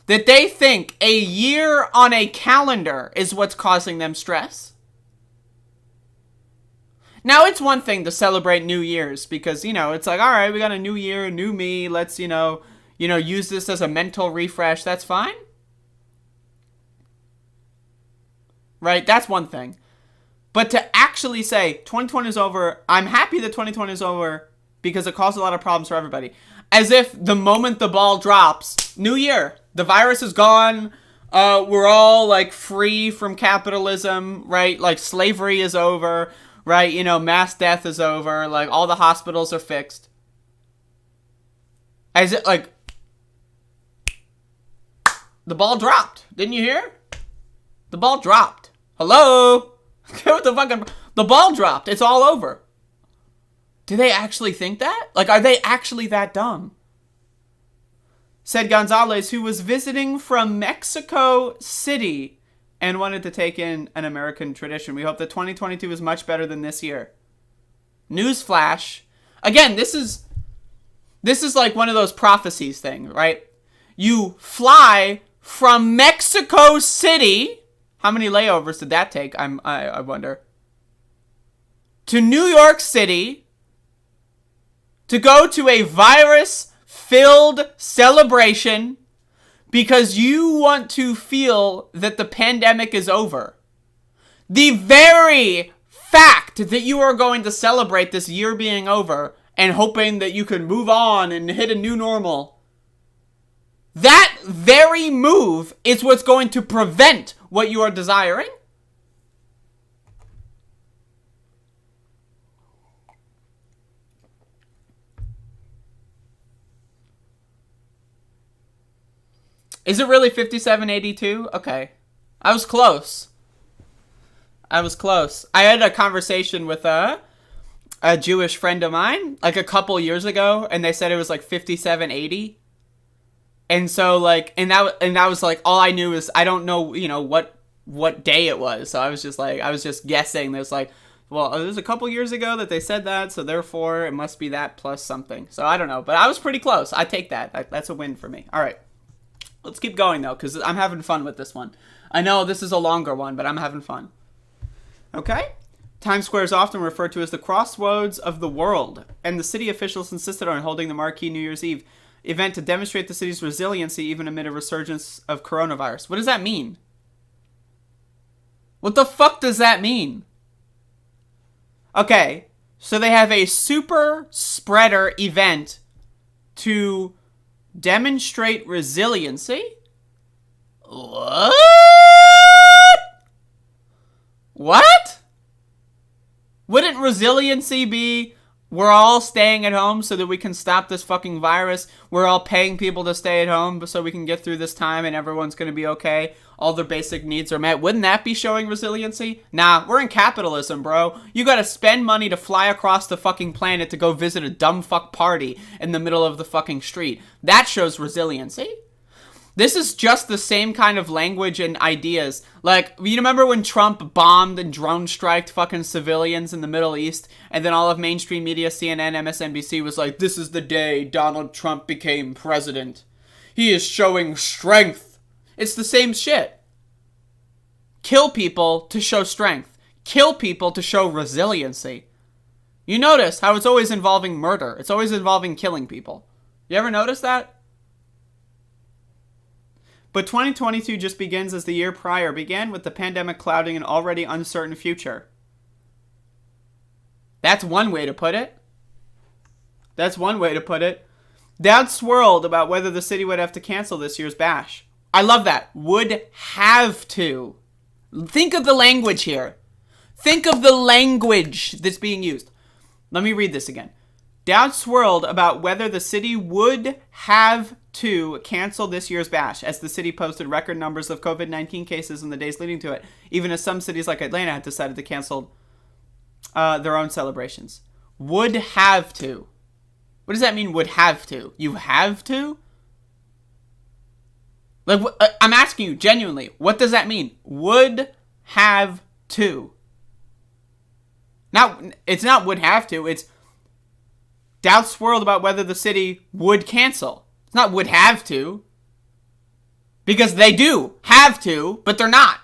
S10: that they think a year on a calendar is what's causing them stress? Now, it's one thing to celebrate New Year's because, it's like, all right, we got a new year, a new me. Let's, use this as a mental refresh. That's fine. Right? That's one thing. But to actually say 2020 is over, I'm happy that 2020 is over because it caused a lot of problems for everybody. As if the moment the ball drops, New Year, the virus is gone. We're all like free from capitalism, right? Like slavery is over. Right, mass death is over, like, all the hospitals are fixed. As it, like, the ball dropped. Didn't you hear? The ball dropped. Hello? What the fucking... The ball dropped. It's all over. Do they actually think that? Like, are they actually that dumb? Said Gonzalez, who was visiting from Mexico City and wanted to take in an American tradition. We hope that 2022 is much better than this year. Newsflash. Again, this is like one of those prophecies thing, right? You fly from Mexico City. How many layovers did that take? I wonder. To New York City to go to a virus-filled celebration because you want to feel that the pandemic is over. The very fact that you are going to celebrate this year being over and hoping that you can move on and hit a new normal, that very move is what's going to prevent what you are desiring. Is it really 5782? Okay. I was close. I had a conversation with a Jewish friend of mine, like a couple years ago, and they said it was like 5780. And so, like, and that was like, all I knew is, I don't know, what day it was. So I was just guessing. There's like, well, it was a couple years ago that they said that, so therefore it must be that plus something. So I don't know, but I was pretty close. I take that. That's a win for me. All right. Let's keep going, though, because I'm having fun with this one. I know this is a longer one, but I'm having fun. Okay? Times Square is often referred to as the crossroads of the world, and the city officials insisted on holding the marquee New Year's Eve event to demonstrate the city's resiliency even amid a resurgence of coronavirus. What does that mean? What the fuck does that mean? Okay, so they have a super spreader event to demonstrate resiliency? What? What? Wouldn't resiliency be, we're all staying at home so that we can stop this fucking virus? We're all paying people to stay at home so we can get through this time and everyone's going to be okay. All their basic needs are met. Wouldn't that be showing resiliency? Nah, we're in capitalism, bro. You gotta spend money to fly across the fucking planet to go visit a dumb fuck party in the middle of the fucking street. That shows resiliency. This is just the same kind of language and ideas. Like, you remember when Trump bombed and drone striked fucking civilians in the Middle East, and then all of mainstream media, CNN, MSNBC, was like, this is the day Donald Trump became president. He is showing strength. It's the same shit. Kill people to show strength. Kill people to show resiliency. You notice how it's always involving murder. It's always involving killing people. You ever notice that? But 2022 just begins as the year prior began, with the pandemic clouding an already uncertain future. That's one way to put it. Doubts swirled about whether the city would have to cancel this year's bash. I love that. Would have to. Think of the language here. Think of the language that's being used. Let me read this again. Doubts swirled about whether the city would have to cancel this year's bash, as the city posted record numbers of COVID-19 cases in the days leading to it, even as some cities like Atlanta had decided to cancel their own celebrations. Would have to. What does that mean, would have to? You have to? Like, I'm asking you genuinely, what does that mean? Would have to. It's not would have to, it's doubts swirled about whether the city would cancel. It's not would have to. Because they do have to, but they're not.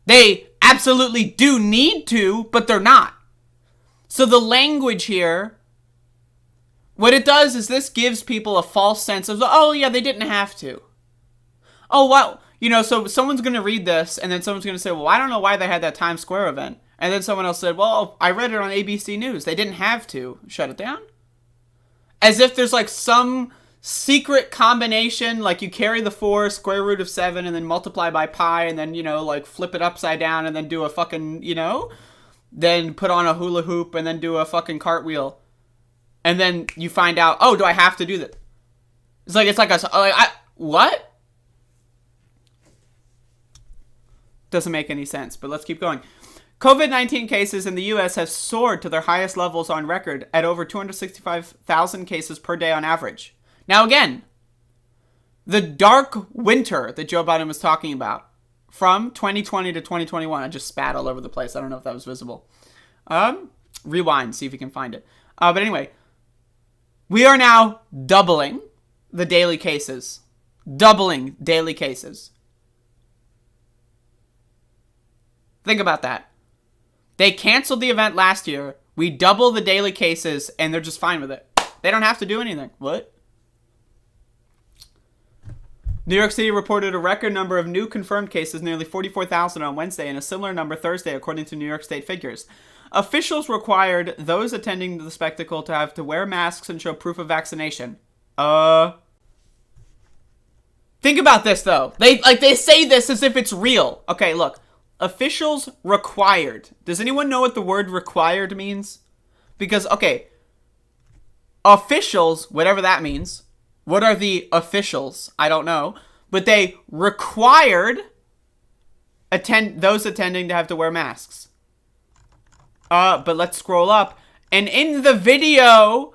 S10: They absolutely do need to, but they're not. So the language here, what it does is this gives people a false sense of, oh yeah, they didn't have to. Oh, wow. You know, so someone's going to read this, and then someone's going to say, well, I don't know why they had that Times Square event. And then someone else said, well, I read it on ABC News. They didn't have to shut it down. As if there's like some secret combination, like you carry the 4 square root of 7 and then multiply by pi and then, you know, like flip it upside down and then do a fucking, you know, then put on a hula hoop and then do a fucking cartwheel. And then you find out, oh, do I have to do that? What? Doesn't make any sense, but let's keep going. COVID-19 cases in the U.S. have soared to their highest levels on record at over 265,000 cases per day on average. Now again, the dark winter that Joe Biden was talking about from 2020 to 2021, I just spat all over the place. I don't know if that was visible. Rewind, see if you can find it. But anyway, we are now doubling the daily cases. Doubling daily cases. Think about that. They canceled the event last year. We double the daily cases, and they're just fine with it. They don't have to do anything. What? New York City reported a record number of new confirmed cases, nearly 44,000 on Wednesday, and a similar number Thursday, according to New York State figures. Officials required those attending the spectacle to have to wear masks and show proof of vaccination. Think about this, though. They say this as if it's real. Okay, look. Officials required. Does anyone know what the word required means? Because, okay, officials, whatever that means, what are the officials? I don't know. But they required those attending to have to wear masks. But let's scroll up. And in the video,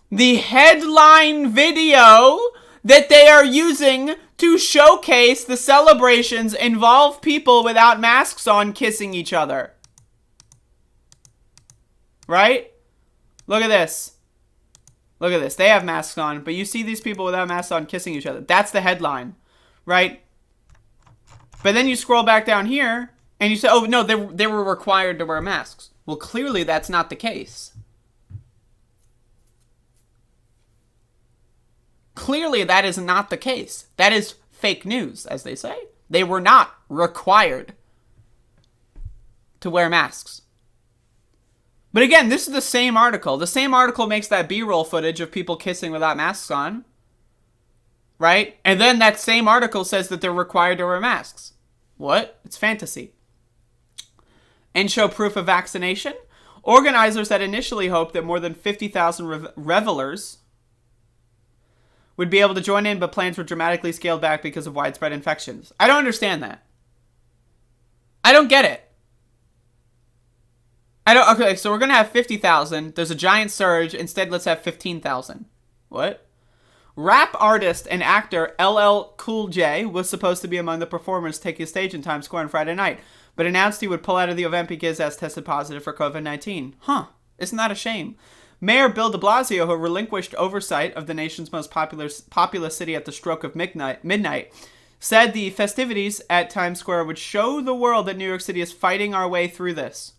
S10: the headline video that they are using to showcase the celebrations involve people without masks on kissing each other. Right? Look at this. Look at this. They have masks on, but you see these people without masks on kissing each other. That's the headline. Right? But then you scroll back down here, and you say, oh, no, they were required to wear masks. Well, clearly that's not the case. Clearly, that is not the case. That is fake news, as they say. They were not required to wear masks. But again, this is the same article. The same article makes that B-roll footage of people kissing without masks on. Right? And then that same article says that they're required to wear masks. What? It's fantasy. And show proof of vaccination. Organizers had initially hoped that more than 50,000 revelers would be able to join in, but plans were dramatically scaled back because of widespread infections. I don't understand that. I don't get it. Okay, so we're going to have 50,000. There's a giant surge. Instead, let's have 15,000. What? Rap artist and actor LL Cool J was supposed to be among the performers taking stage in Times Square on Friday night, but announced he would pull out of the event because he has tested positive for COVID-19. Huh. Isn't that a shame? Mayor Bill de Blasio, who relinquished oversight of the nation's most populous city at the stroke of midnight, said the festivities at Times Square would show the world that New York City is fighting our way through this.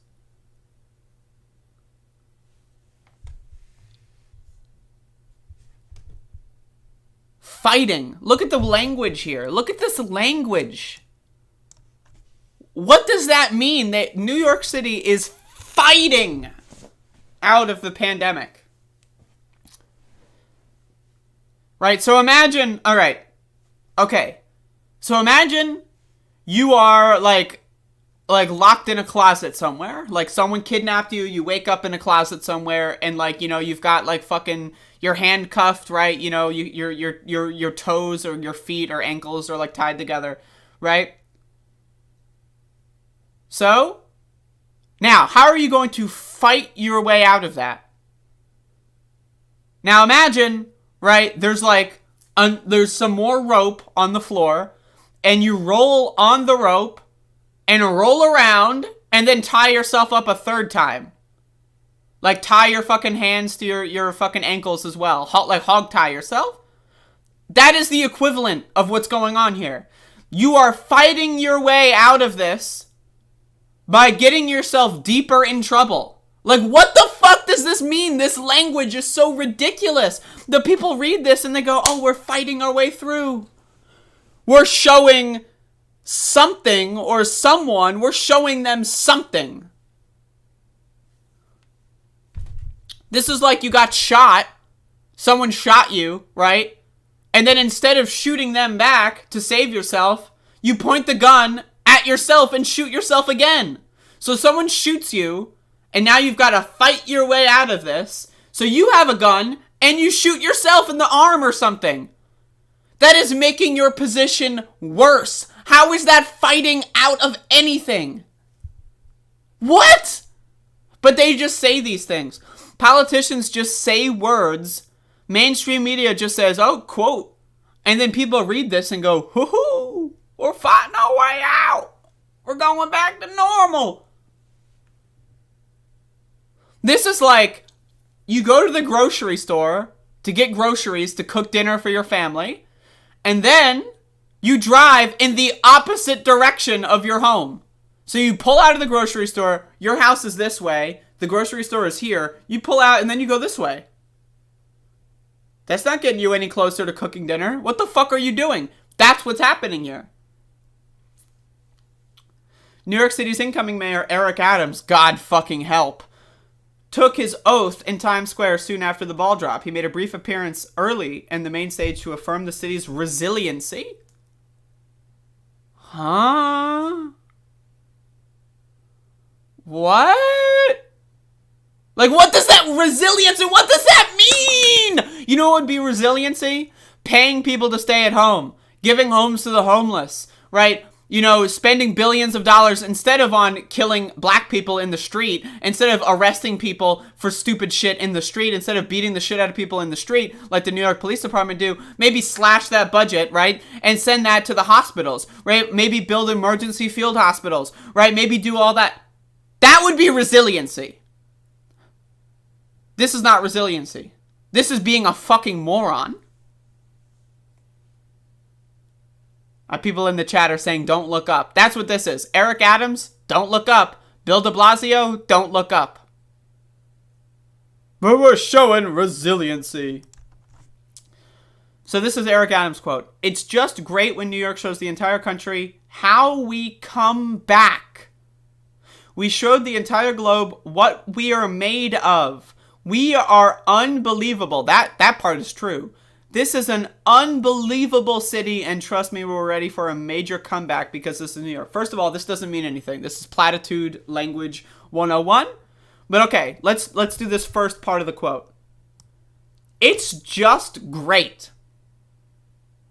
S10: Fighting. Look at the language here. Look at this language. What does that mean that New York City is fighting out of the pandemic? Right? So imagine, all right. Okay. So imagine you are like locked in a closet somewhere. Like someone kidnapped you, you wake up in a closet somewhere and you've got like fucking, you're handcuffed, right? Your toes or your feet or ankles are like tied together, right? So, now, how are you going to fight your way out of that? Now imagine, right, there's like there's some more rope on the floor, and you roll on the rope and roll around and then tie yourself up a third time. Like, tie your fucking hands to your fucking ankles as well. Like, hog tie yourself. That is the equivalent of what's going on here. You are fighting your way out of this by getting yourself deeper in trouble. Like, what the fuck does this mean? This language is so ridiculous. The people read this and they go, oh, we're fighting our way through. We're showing something or someone. We're showing them something. This is like you got shot. Someone shot you, right? And then instead of shooting them back to save yourself, you point the gun at yourself and shoot yourself again. So someone shoots you, and now you've got to fight your way out of this. So you have a gun, and you shoot yourself in the arm or something. That is making your position worse. How is that fighting out of anything? What? But they just say these things. Politicians just say words. Mainstream media just says, oh, quote. And then people read this and go, hoo-hoo, we're fighting our way out. We're going back to normal. This is like, you go to the grocery store to get groceries to cook dinner for your family, and then you drive in the opposite direction of your home. So you pull out of the grocery store, your house is this way, the grocery store is here, you pull out and then you go this way. That's not getting you any closer to cooking dinner. What the fuck are you doing? That's what's happening here. New York City's incoming mayor, Aoc Adams, God fucking help, took his oath in Times Square soon after the ball drop. He made a brief appearance early in the main stage to affirm the city's resiliency. Huh? What? Like, what does that resiliency, what does that mean? You know what would be resiliency? Paying people to stay at home, giving homes to the homeless, right? You know, spending billions of dollars instead of on killing black people in the street, instead of arresting people for stupid shit in the street, instead of beating the shit out of people in the street, like the New York Police Department do, maybe slash that budget, right? And send that to the hospitals, right? Maybe build emergency field hospitals, right? Maybe do all that. That would be resiliency. This is not resiliency. This is being a fucking moron. People in the chat are saying, don't look up. That's what this is. Aoc Adams, don't look up. Bill de Blasio, don't look up. But we're showing resiliency. So this is Aoc Adams' quote. It's just great when New York shows the entire country how we come back. We showed the entire globe what we are made of. We are unbelievable. That part is true. This is an unbelievable city, and trust me, we're ready for a major comeback because this is New York. First of all, this doesn't mean anything. This is platitude language 101. But okay, let's do this first part of the quote. It's just great.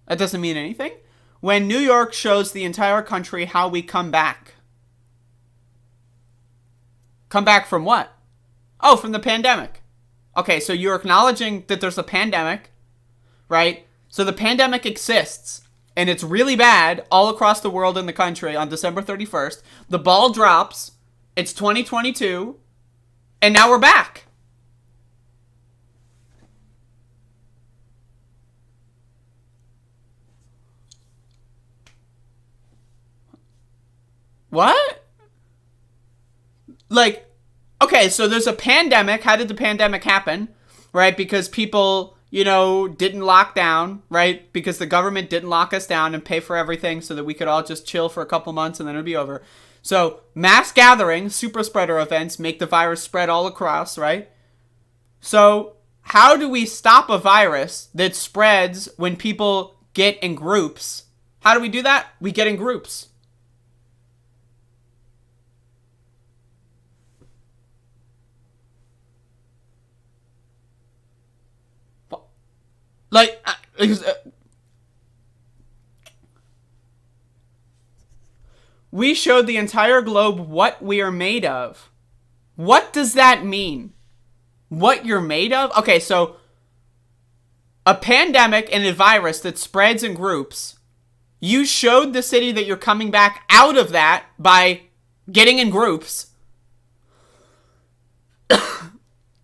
S10: That doesn't mean anything. When New York shows the entire country how we come back. Come back from what? Oh, from the pandemic. Okay, so you're acknowledging that there's a pandemic. Right? So the pandemic exists, and it's really bad all across the world and the country on December 31st. The ball drops. It's 2022, and now we're back. What? Like, okay, so there's a pandemic. How did the pandemic happen? Right? Because people, you know, didn't lock down, right? Because the government didn't lock us down and pay for everything so that we could all just chill for a couple months and then it'd be over. So mass gatherings, super spreader events, make the virus spread all across, right? So how do we stop a virus that spreads when people get in groups? How do we do that? We get in groups. Like, we showed the entire globe what we are made of. What does that mean? What you're made of? Okay, so a pandemic and a virus that spreads in groups. You showed the city that you're coming back out of that by getting in groups.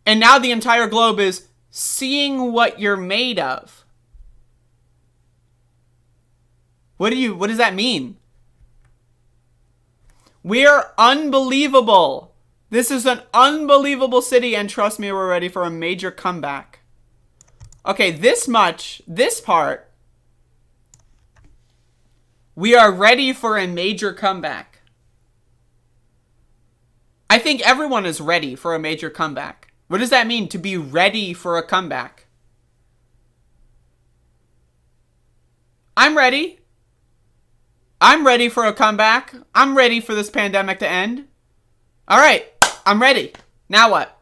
S10: And now the entire globe is seeing what you're made of. What does that mean? We're unbelievable. This is an unbelievable city, and trust me, we're ready for a major comeback. Okay, this part, we are ready for a major comeback. I think everyone is ready for a major comeback. What does that mean, to be ready for a comeback? I'm ready. I'm ready for a comeback. I'm ready for this pandemic to end. All right, I'm ready. Now what?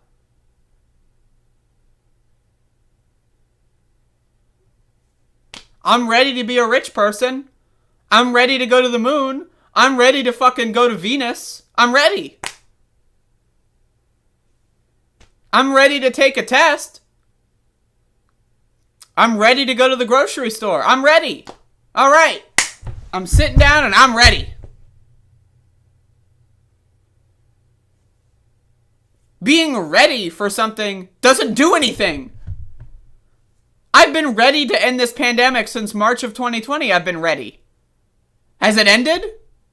S10: I'm ready to be a rich person. I'm ready to go to the moon. I'm ready to fucking go to Venus. I'm ready. I'm ready to take a test. I'm ready to go to the grocery store. I'm ready. All right. I'm sitting down and I'm ready. Being ready for something doesn't do anything. I've been ready to end this pandemic since March of 2020. I've been ready. Has it ended?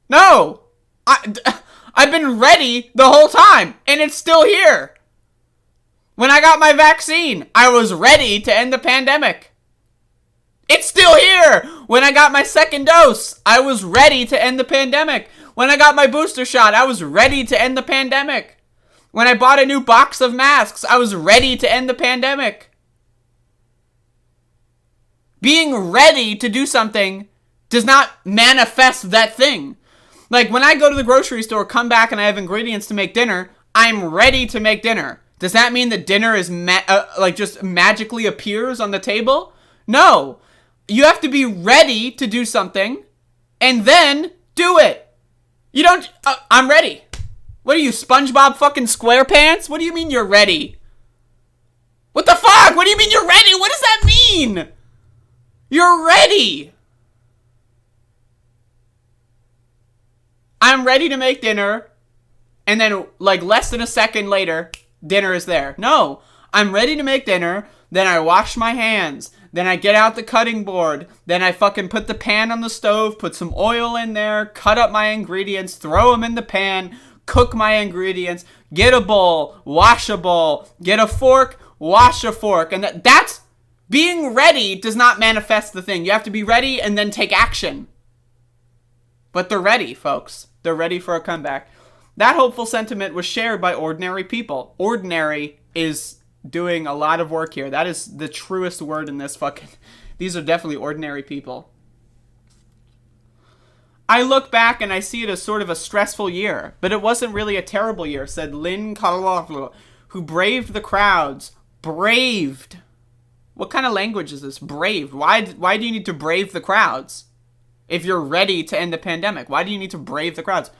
S10: No. I've been ready the whole time, and it's still here. When I got my vaccine, I was ready to end the pandemic. It's still here. When I got my second dose, I was ready to end the pandemic. When I got my booster shot, I was ready to end the pandemic. When I bought a new box of masks, I was ready to end the pandemic. Being ready to do something does not manifest that thing. Like when I go to the grocery store, come back and I have ingredients to make dinner, I'm ready to make dinner. Does that mean that dinner is just magically appears on the table? No. You have to be ready to do something and then do it. You don't, I'm ready. What are you, SpongeBob fucking SquarePants? What do you mean you're ready? What the fuck? What do you mean you're ready? What does that mean? You're ready. I'm ready to make dinner, and then like less than a second later, dinner is there. No, I'm ready to make dinner, then I wash my hands, then I get out the cutting board, then I fucking put the pan on the stove, put some oil in there, cut up my ingredients, throw them in the pan, cook my ingredients, get a bowl, wash a bowl, get a fork, wash a fork, and that's being ready does not manifest the thing. You have to be ready and then take action. But they're ready, folks. They're ready for a comeback. That hopeful sentiment was shared by ordinary people. Ordinary is doing a lot of work here. That is the truest word in this fucking... These are definitely ordinary people. I look back and I see it as sort of a stressful year, but it wasn't really a terrible year, said Lynn Kaloflo, who braved the crowds. Braved. What kind of language is this? Braved. Why do you need to brave the crowds? If you're ready to end the pandemic, why do you need to brave the crowds?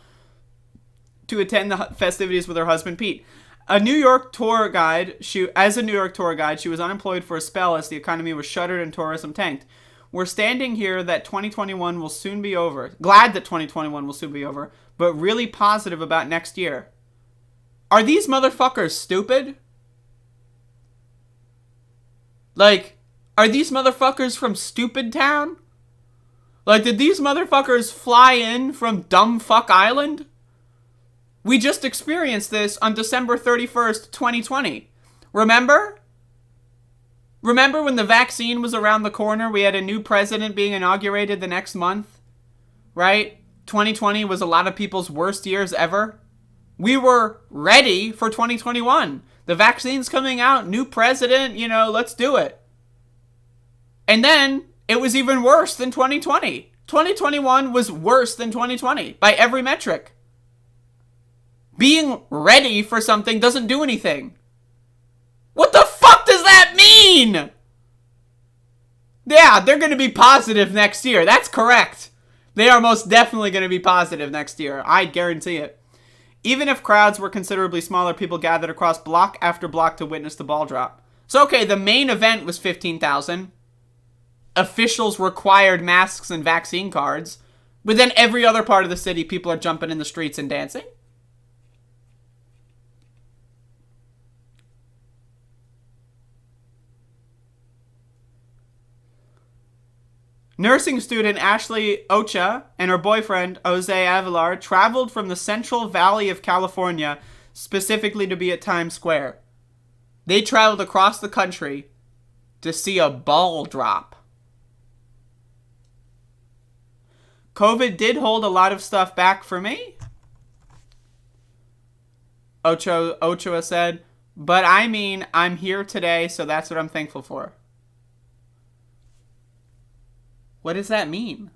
S10: To attend the festivities with her husband, Pete. As a New York tour guide, she was unemployed for a spell as the economy was shuttered and tourism tanked. We're standing here that 2021 will soon be over. Glad that 2021 will soon be over, but really positive about next year. Are these motherfuckers stupid? Like, are these motherfuckers from Stupid Town? Like, did these motherfuckers fly in from Dumb Fuck Island? We just experienced this on December 31st, 2020. Remember? Remember when the vaccine was around the corner? We had a new president being inaugurated the next month? Right? 2020 was a lot of people's worst years ever. We were ready for 2021. The vaccine's coming out, new president, let's do it. And then it was even worse than 2020. 2021 was worse than 2020 by every metric. Being ready for something doesn't do anything. What the fuck does that mean? Yeah, they're going to be positive next year. That's correct. They are most definitely going to be positive next year. I guarantee it. Even if crowds were considerably smaller, people gathered across block after block to witness the ball drop. So, okay, the main event was 15,000. Officials required masks and vaccine cards. But then every other part of the city, people are jumping in the streets and dancing. Nursing student Ashley Ocha and her boyfriend, Jose Avilar, traveled from the Central Valley of California specifically to be at Times Square. They traveled across the country to see a ball drop. COVID did hold a lot of stuff back for me, Ochoa said, but I mean, I'm here today, so that's what I'm thankful for. What does that mean?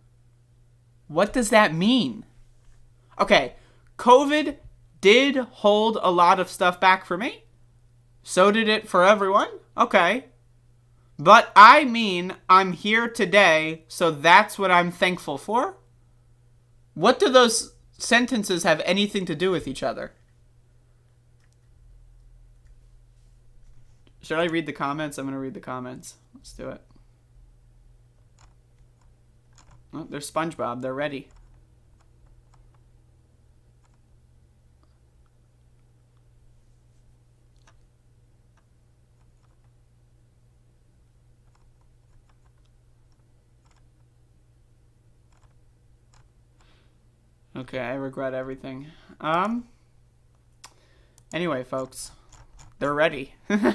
S10: What does that mean? Okay, COVID did hold a lot of stuff back for me. So did it for everyone. Okay. But I mean, I'm here today, so that's what I'm thankful for. What do those sentences have anything to do with each other? Should I read the comments? I'm going to read the comments. Let's do it. Oh, there's SpongeBob. They're ready. Okay, I regret everything. Anyway, folks, they're ready. I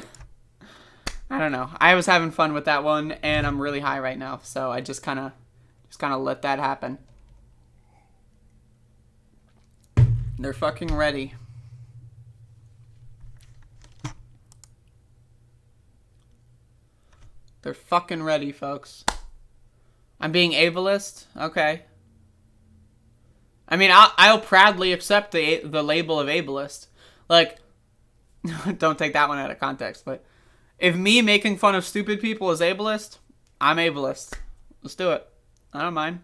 S10: don't know. I was having fun with that one, and I'm really high right now, so I just kind of let that happen. They're fucking ready. They're fucking ready, folks. I'm being ableist? Okay. I mean, I'll proudly accept the label of ableist. Like, don't take that one out of context, but if me making fun of stupid people is ableist, I'm ableist. Let's do it. I don't mind.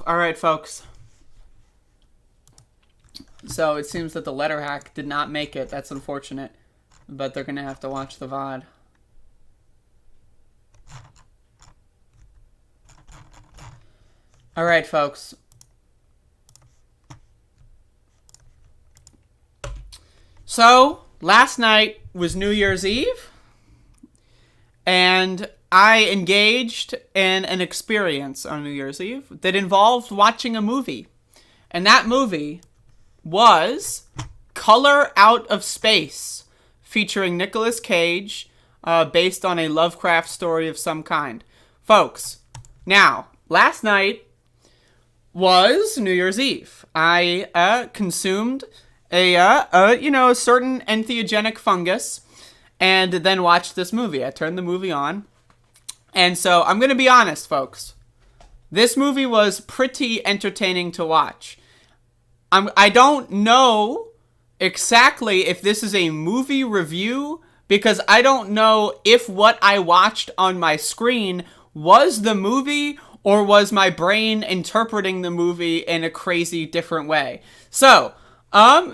S10: All right, folks. So it seems that the letter hack did not make it. That's unfortunate. But they're going to have to watch the VOD. All right, folks. So, last night was New Year's Eve. And I engaged in an experience on New Year's Eve that involved watching a movie. And that movie was Color Out of Space, featuring Nicolas Cage, based on a Lovecraft story of some kind. Folks, now, last night was New Year's Eve. I consumed a certain entheogenic fungus and then watched this movie. I turned the movie on. And so I'm going to be honest, folks. This movie was pretty entertaining to watch. I don't know exactly if this is a movie review because I don't know if what I watched on my screen was the movie or was my brain interpreting the movie in a crazy different way. So,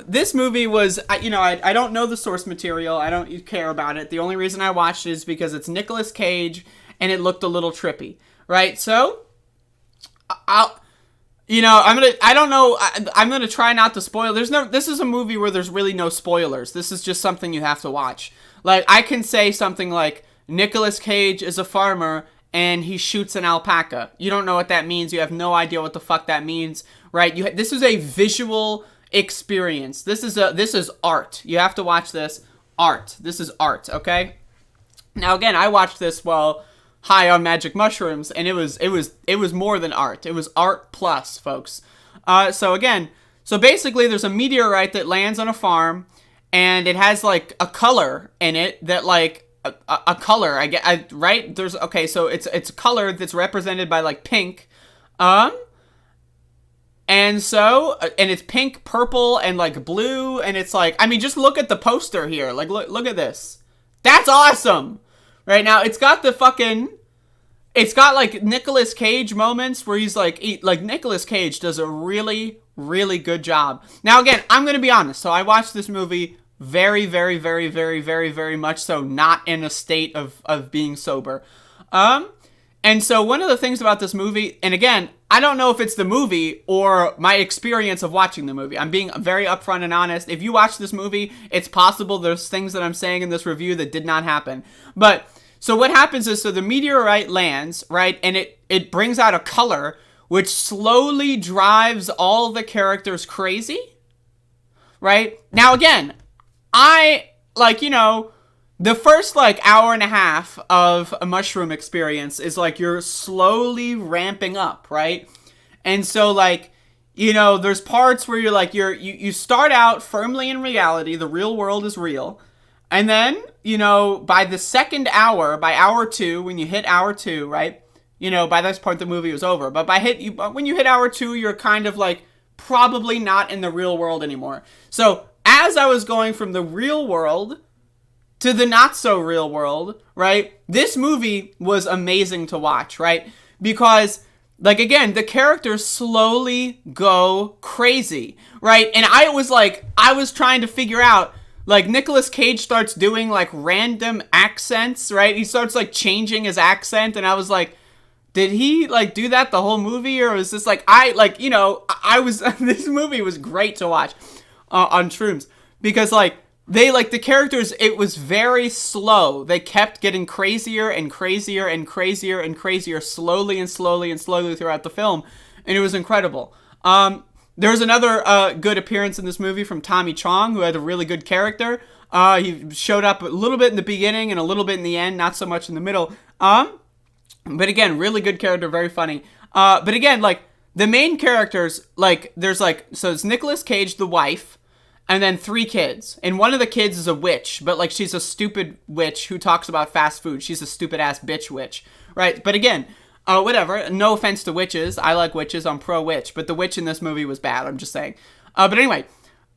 S10: this movie was, I don't know the source material. I don't care about it. The only reason I watched it is because it's Nicolas Cage and it looked a little trippy, right? So, I'm gonna try not to spoil. This is a movie where there's really no spoilers. This is just something you have to watch. Like, I can say something like, Nicolas Cage is a farmer and he shoots an alpaca. You don't know what that means. You have no idea what the fuck that means, right? This is a visual experience. This is art. You have to watch this. Art. This is art, okay? Now, again, I watched this while high on magic mushrooms, and it was more than art. It was art plus, folks. So basically there's a meteorite that lands on a farm, and it has like a color in it that like a color. Right? So it's a color that's represented by like pink, and it's pink, purple, and like blue, and it's like, I mean, just look at the poster here. Like look at this. That's awesome. Right now, it's got like Nicolas Cage moments where he's like Nicolas Cage does a really, really good job. Now, again, I'm going to be honest. So I watched this movie very, very, very, very, very, very much so not in a state of being sober. And so one of the things about this movie, and again, I don't know if it's the movie or my experience of watching the movie. I'm being very upfront and honest. If you watch this movie, it's possible there's things that I'm saying in this review that did not happen. But so what happens is, so the meteorite lands, right, and it brings out a color which slowly drives all the characters crazy, right? Now, again, the first, hour and a half of a mushroom experience is, you're slowly ramping up, right? And so, there's parts where you start out firmly in reality, the real world is real, and then, by the second hour, by hour 2, when you hit hour 2, right, by this point the movie was over, but when you hit hour 2, you're kind of, probably not in the real world anymore. So, as I was going from the real world to the not so real world, right? This movie was amazing to watch, right? Because, again, the characters slowly go crazy, right? And I was trying to figure out, Nicolas Cage starts doing, random accents, right? He starts, changing his accent, and I was like, did he, do that the whole movie, or was this, this movie was great to watch on Shrooms, because, the characters, it was very slow. They kept getting crazier and crazier and crazier and crazier slowly and slowly and slowly throughout the film. And it was incredible. There was another good appearance in this movie from Tommy Chong, who had a really good character. He showed up a little bit in the beginning and a little bit in the end, not so much in the middle. But again, really good character, very funny. But again, the main characters, there's so it's Nicolas Cage, the wife, and then 3 kids. And one of the kids is a witch, but she's a stupid witch who talks about fast food. She's a stupid ass bitch witch, right? But again, whatever. No offense to witches. I like witches. I'm pro witch. But the witch in this movie was bad. I'm just saying. But anyway,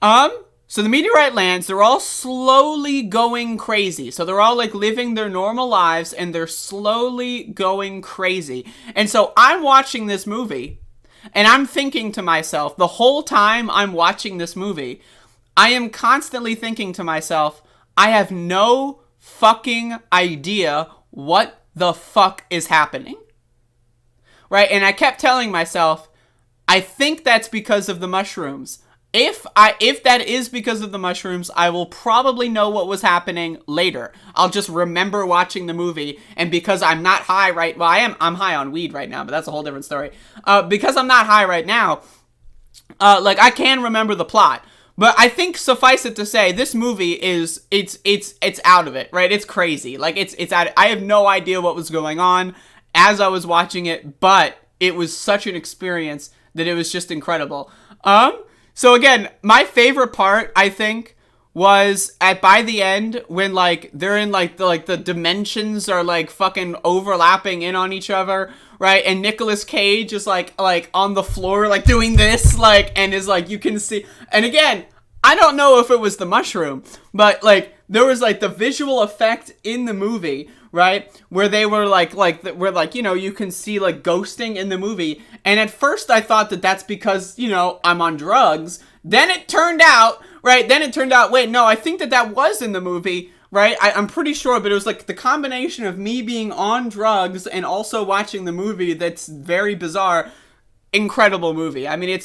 S10: so the meteorite lands. They're all slowly going crazy. So they're all living their normal lives, and they're slowly going crazy. And so I'm watching this movie, and I'm thinking to myself the whole time I'm watching this movie, I am constantly thinking to myself, I have no fucking idea what the fuck is happening. Right? And I kept telling myself, I think that's because of the mushrooms. If that is because of the mushrooms, I will probably know what was happening later. I'll just remember watching the movie, and because I'm not high I'm high on weed right now, but that's a whole different story. Because I'm not high right now, I can remember the plot. But I think suffice it to say, this movie it's out of it, right? It's crazy. It's out. I have no idea what was going on as I was watching it, but it was such an experience that it was just incredible. So again, my favorite part, I think, was by the end when they're in the dimensions are fucking overlapping in on each other, right? And Nicolas Cage is on the floor doing this and is you can see. And again, I don't know if it was the mushroom, but there was the visual effect in the movie, right? Where they were you can see ghosting in the movie. And at first I thought that that's because, I'm on drugs. Then it turned out, wait, no, I think that was in the movie, right? I'm pretty sure, but it was the combination of me being on drugs and also watching the movie that's very bizarre. Incredible movie. I mean,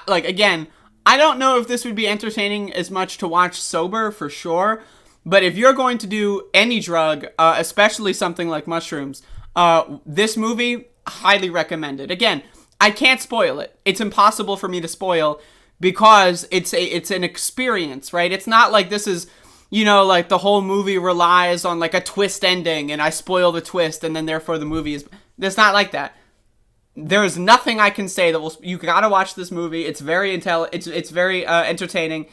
S10: again, I don't know if this would be entertaining as much to watch sober, for sure. But if you're going to do any drug, especially something like mushrooms, this movie, highly recommended. Again, I can't spoil it. It's impossible for me to spoil because it's an experience, right? It's not this is, the whole movie relies on a twist ending and I spoil the twist and then therefore the movie is... It's not like that. There is nothing I can say that will... You gotta watch this movie. It's very it's very entertaining.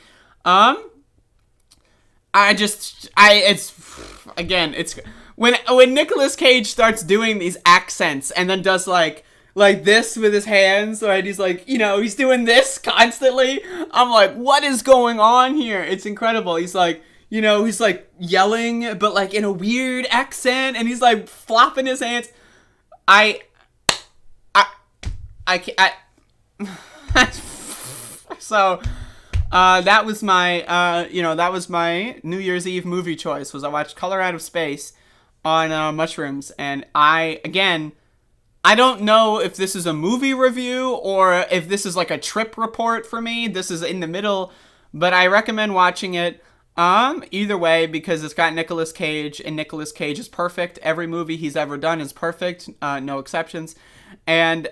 S10: It's when Nicolas Cage starts doing these accents and then does like this with his hands, right? He's he's doing this constantly. I'm what is going on here? It's incredible. He's you know, he's like yelling, but like in a weird accent, and he's like flopping his hands. So, that was my, that was my New Year's Eve movie choice, was I watched Color Out of Space on mushrooms, and I don't know if this is a movie review or if this is like a trip report for me. This is in the middle, but I recommend watching it either way, because it's got Nicolas Cage, and Nicolas Cage is perfect. Every movie he's ever done is perfect, no exceptions. And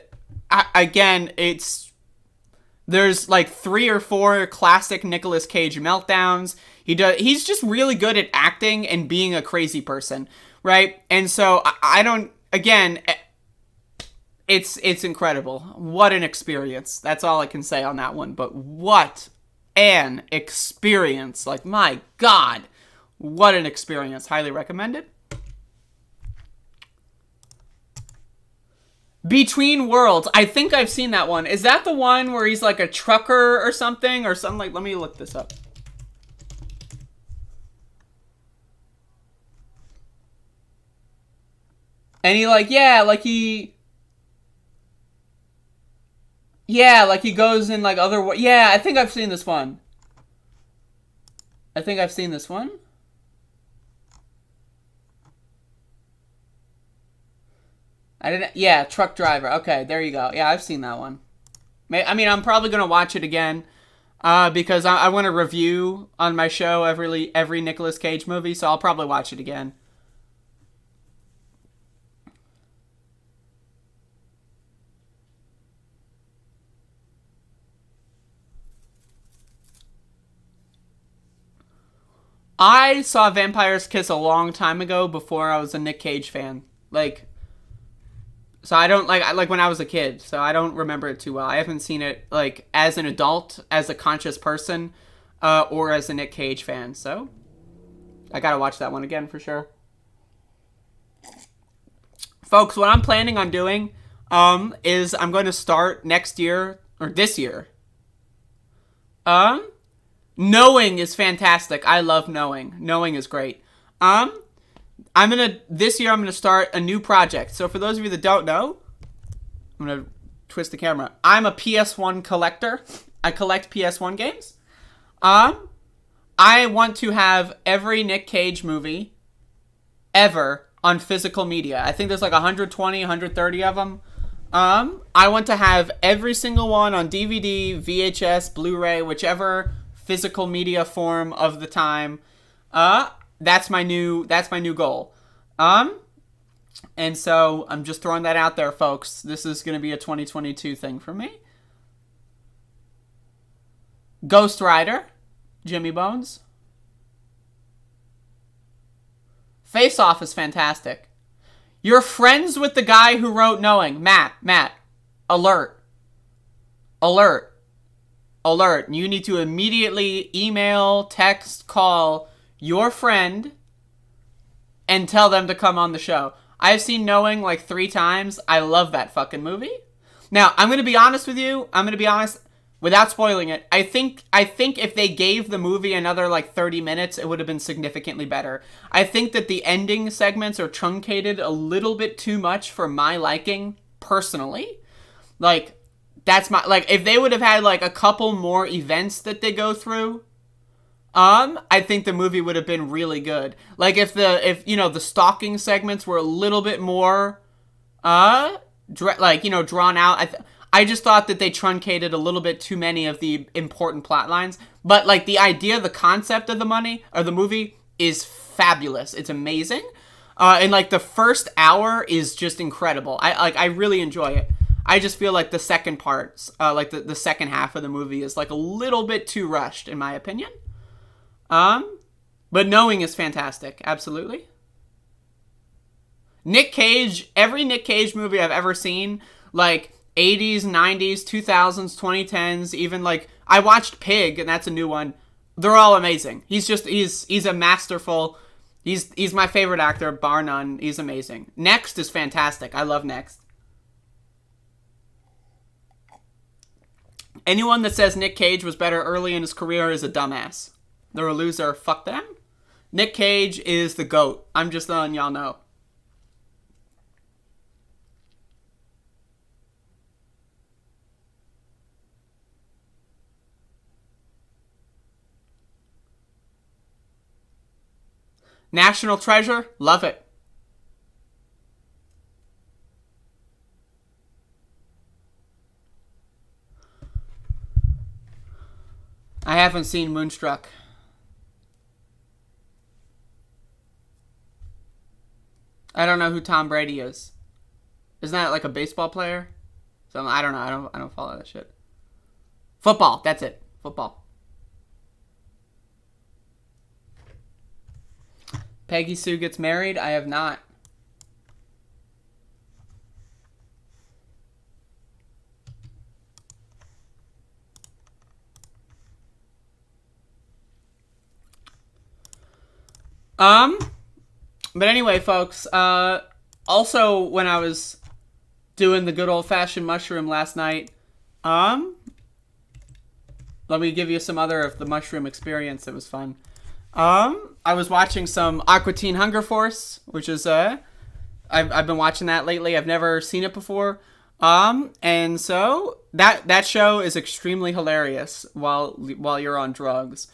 S10: there's like 3 or 4 classic Nicolas Cage meltdowns. He's just really good at acting and being a crazy person, right? And so it's incredible. What an experience. That's all I can say on that one. But what an experience. Like, my God, what an experience. Highly recommended. Between Worlds. I think I've seen that one. Is that the one where he's like a trucker or something? Or something like... Let me look this up. And he like... Yeah, like he goes in like other... Yeah, I think I've seen this one. Yeah, truck driver. Okay, there you go. Yeah, I've seen that one. I mean, I'm probably going to watch it again because I want to review on my show every Nicolas Cage movie, so I'll probably watch it again. I saw Vampire's Kiss a long time ago before I was a Nick Cage fan. So I don't like when I was a kid, so I don't remember it too well. I haven't seen it like as an adult, as a conscious person, or as a Nick Cage fan. So I gotta watch that one again for sure. Folks, what I'm planning on doing is I'm going to start next year or this year. Knowing is fantastic. I love Knowing. Knowing is great. This year I'm gonna start a new project. So for those of you that don't know, I'm gonna twist the camera. I'm a PS1 collector. I collect PS1 games. I want to have every Nick Cage movie ever on physical media. I think there's like 120, 130 of them. I want to have every single one on DVD, VHS, Blu-ray, whichever physical media form of the time. That's my new goal. And so I'm just throwing that out there, folks. This is going to be a 2022 thing for me. Ghost Rider, Jimmy Bones. Face Off is fantastic. You're friends with the guy who wrote Knowing. Matt, alert. You need to immediately email, text, call your friend and tell them to come on the show. I've seen Knowing like 3 times. I love that fucking movie. Now, I'm going to be honest with you. Without spoiling it. I think if they gave the movie another like 30 minutes, it would have been significantly better. I think that the ending segments are truncated a little bit too much for my liking, personally. Like, that's my... Like, if they would have had like a couple more events that they go through... I think the movie would have been really good. Like if the stalking segments were a little bit more, drawn out. I just thought that they truncated a little bit too many of the important plot lines. But like the idea, the concept of the movie is fabulous. It's amazing. And like the first hour is just incredible. I really enjoy it. I just feel like the second parts, like the second half of the movie is like a little bit too rushed in my opinion. But Knowing is fantastic. Absolutely. Nick Cage, every Nick Cage movie I've ever seen, like 80s, 90s, 2000s, 2010s, even like I watched Pig and that's a new one. They're all amazing. He's a masterful, he's my favorite actor, bar none. He's amazing. Next is fantastic. I love Next. Anyone that says Nick Cage was better early in his career is a dumbass. They're a loser. Fuck them. Nick Cage is the GOAT. I'm just letting y'all know. National Treasure, love it. I haven't seen Moonstruck. I don't know who Tom Brady is. Isn't that like a baseball player? So I don't know. I don't follow that shit. Football. That's it. Football. Peggy Sue gets married. I have not. But anyway, folks, also when I was doing the good old-fashioned mushroom last night, let me give you some other of the mushroom experience. It was fun. I was watching some Aqua Teen Hunger Force, which is, I've been watching that lately. I've never seen it before. And so that show is extremely hilarious while you're on drugs.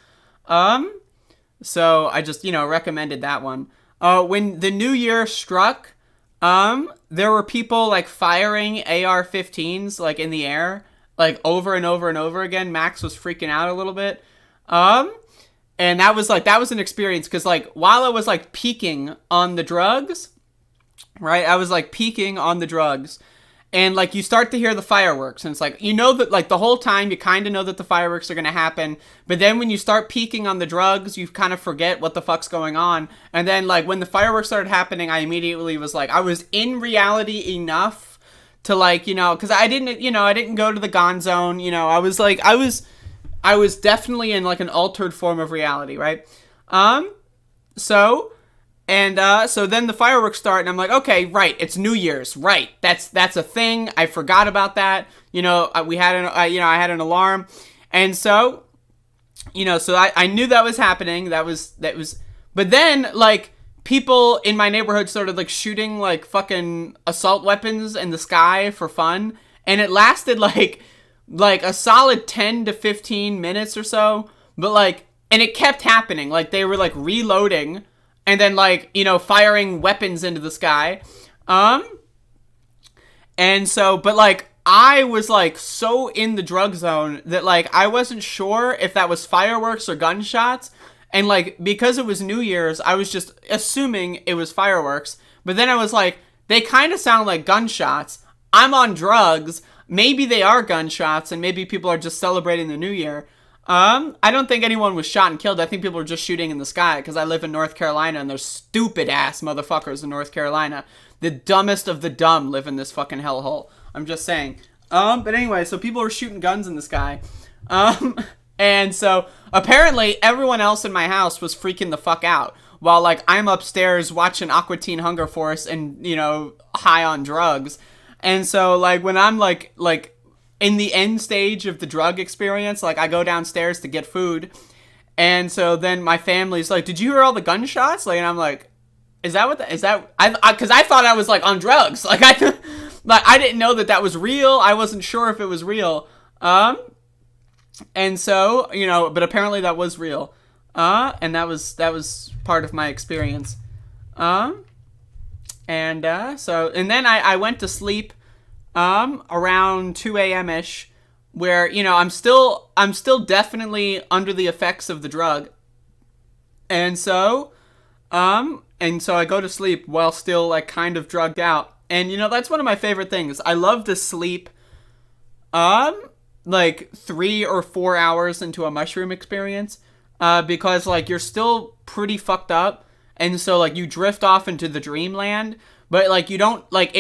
S10: So I just, recommended that one. When the new year struck, there were people like firing AR-15s like in the air, like over and over and over again. Max was freaking out a little bit. And that was an experience because like while I was like peaking on the drugs, right? I was like peaking on the drugs. And, like, you start to hear the fireworks, and it's like, that, like, the whole time you kind of know that the fireworks are going to happen, but then when you start peaking on the drugs, you kind of forget what the fuck's going on, and then, like, when the fireworks started happening, I immediately was like, I was in reality enough to, like, because I didn't go to the Gone Zone, I was, like, I was definitely in, like, an altered form of reality, right? So then the fireworks start, and I'm like, okay, right, it's New Year's, right? That's a thing. I forgot about that. I had an alarm, and so, so I knew that was happening. That was, but then like people in my neighborhood started like shooting like fucking assault weapons in the sky for fun, and it lasted like a solid 10 to 15 minutes or so, but like, and it kept happening. Like they were like reloading. And then, like, firing weapons into the sky. And so, but, like, I was, like, so in the drug zone that, like, I wasn't sure if that was fireworks or gunshots. And, like, because it was New Year's, I was just assuming it was fireworks. But then I was like, they kind of sound like gunshots. I'm on drugs. Maybe they are gunshots, and maybe people are just celebrating the New Year. I don't think anyone was shot and killed. I think people were just shooting in the sky because I live in North Carolina and there's stupid ass motherfuckers in North Carolina. The dumbest of the dumb live in this fucking hellhole. I'm just saying. But anyway, so people were shooting guns in the sky. And so apparently everyone else in my house was freaking the fuck out while like I'm upstairs watching Aqua Teen Hunger Force and, high on drugs. And so like when I'm like in the end stage of the drug experience, like I go downstairs to get food, and so then my family's like, "Did you hear all the gunshots?" Like, and I'm like, "Is that what? Because I thought I was like on drugs. Like I didn't know that was real. I wasn't sure if it was real. And so but apparently that was real. And that was part of my experience. So and then I went to sleep. Around 2 a.m.-ish, where, I'm still definitely under the effects of the drug. And so I go to sleep while still, like, kind of drugged out. And, that's one of my favorite things. I love to sleep, like, 3 or 4 hours into a mushroom experience, because, like, you're still pretty fucked up. And so, like, you drift off into the dreamland. But, like, you don't, like,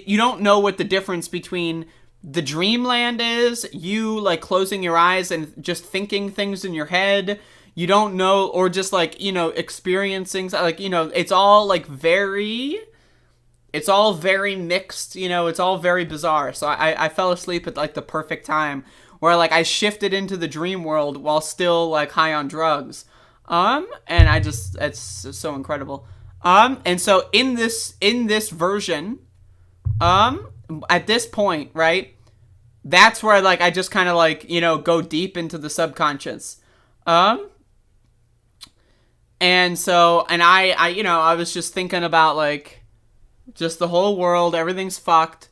S10: you don't know what the difference between the dreamland is, you, like, closing your eyes and just thinking things in your head. You don't know, or just, like, experiencing, like, it's all, like, it's all very mixed, it's all very bizarre. So I fell asleep at, like, the perfect time, where, like, I shifted into the dream world while still, like, high on drugs. And it's so incredible. And so in this version, at this point, right, that's where like I just kind of like, you know, go deep into the subconscious. And so, and I you know, I was just thinking about like just the whole world, everything's fucked.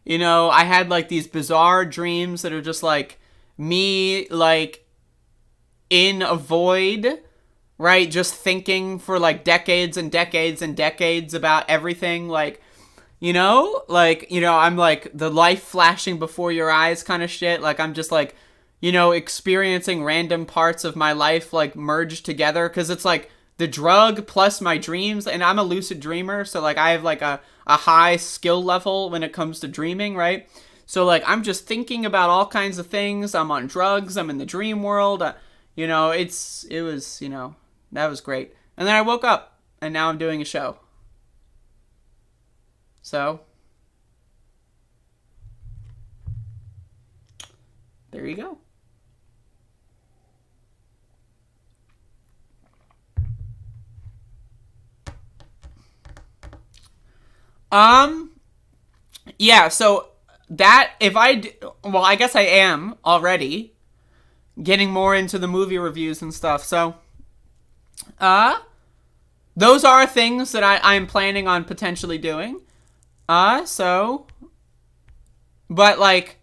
S10: You know, I had like these bizarre dreams that are just like me like in a void, right? Just thinking for like decades and decades and decades about everything, like, you know, I'm like the life flashing before your eyes kind of shit. Like I'm just like, you know, experiencing random parts of my life like merged together, because it's like the drug plus my dreams, and I'm a lucid dreamer, so like I have like a high skill level when it comes to dreaming, right? So like I'm just thinking about all kinds of things. I'm on drugs. I'm in the dream world. You know, it was, you know, that was great. And then I woke up, and now I'm doing a show. So there you go. Yeah, so that, well, I guess I am already getting more into the movie reviews and stuff, so, those are things that I'm planning on potentially doing, so, but, like,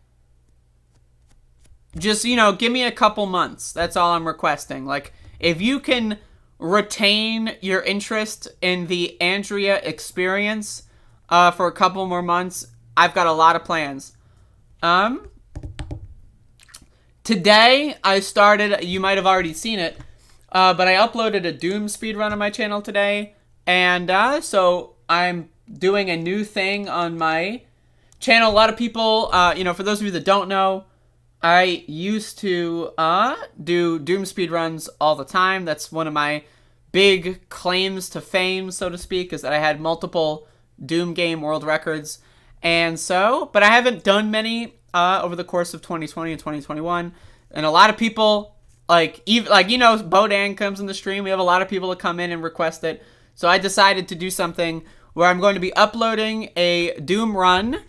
S10: just, you know, give me a couple months, that's all I'm requesting. Like, if you can retain your interest in the Andrea experience, for a couple more months, I've got a lot of plans. Today, I started, you might have already seen it, but I uploaded a Doom speedrun on my channel today, and so I'm doing a new thing on my channel. A lot of people, you know, for those of you that don't know, I used to do Doom speedruns all the time. That's one of my big claims to fame, so to speak, is that I had multiple Doom game world records. And so, but I haven't done many over the course of 2020 and 2021. And a lot of people, like, even, like, you know, Bodan comes in the stream. We have a lot of people that come in and request it. So I decided to do something where I'm going to be uploading a Doom run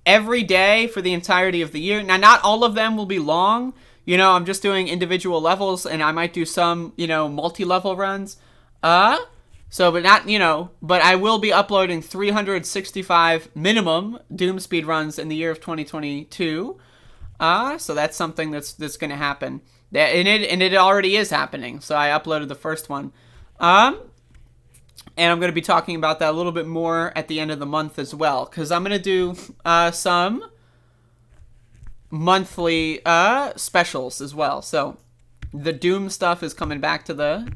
S10: every day for the entirety of the year. Now, not all of them will be long. You know, I'm just doing individual levels, and I might do some, you know, multi-level runs. So, but not, you know, but I will be uploading 365 minimum Doom speedruns in the year of 2022. So that's something that's going to happen. And it already is happening. So I uploaded the first one. And I'm going to be talking about that a little bit more at the end of the month as well, because I'm going to do some monthly specials as well. So the Doom stuff is coming back to the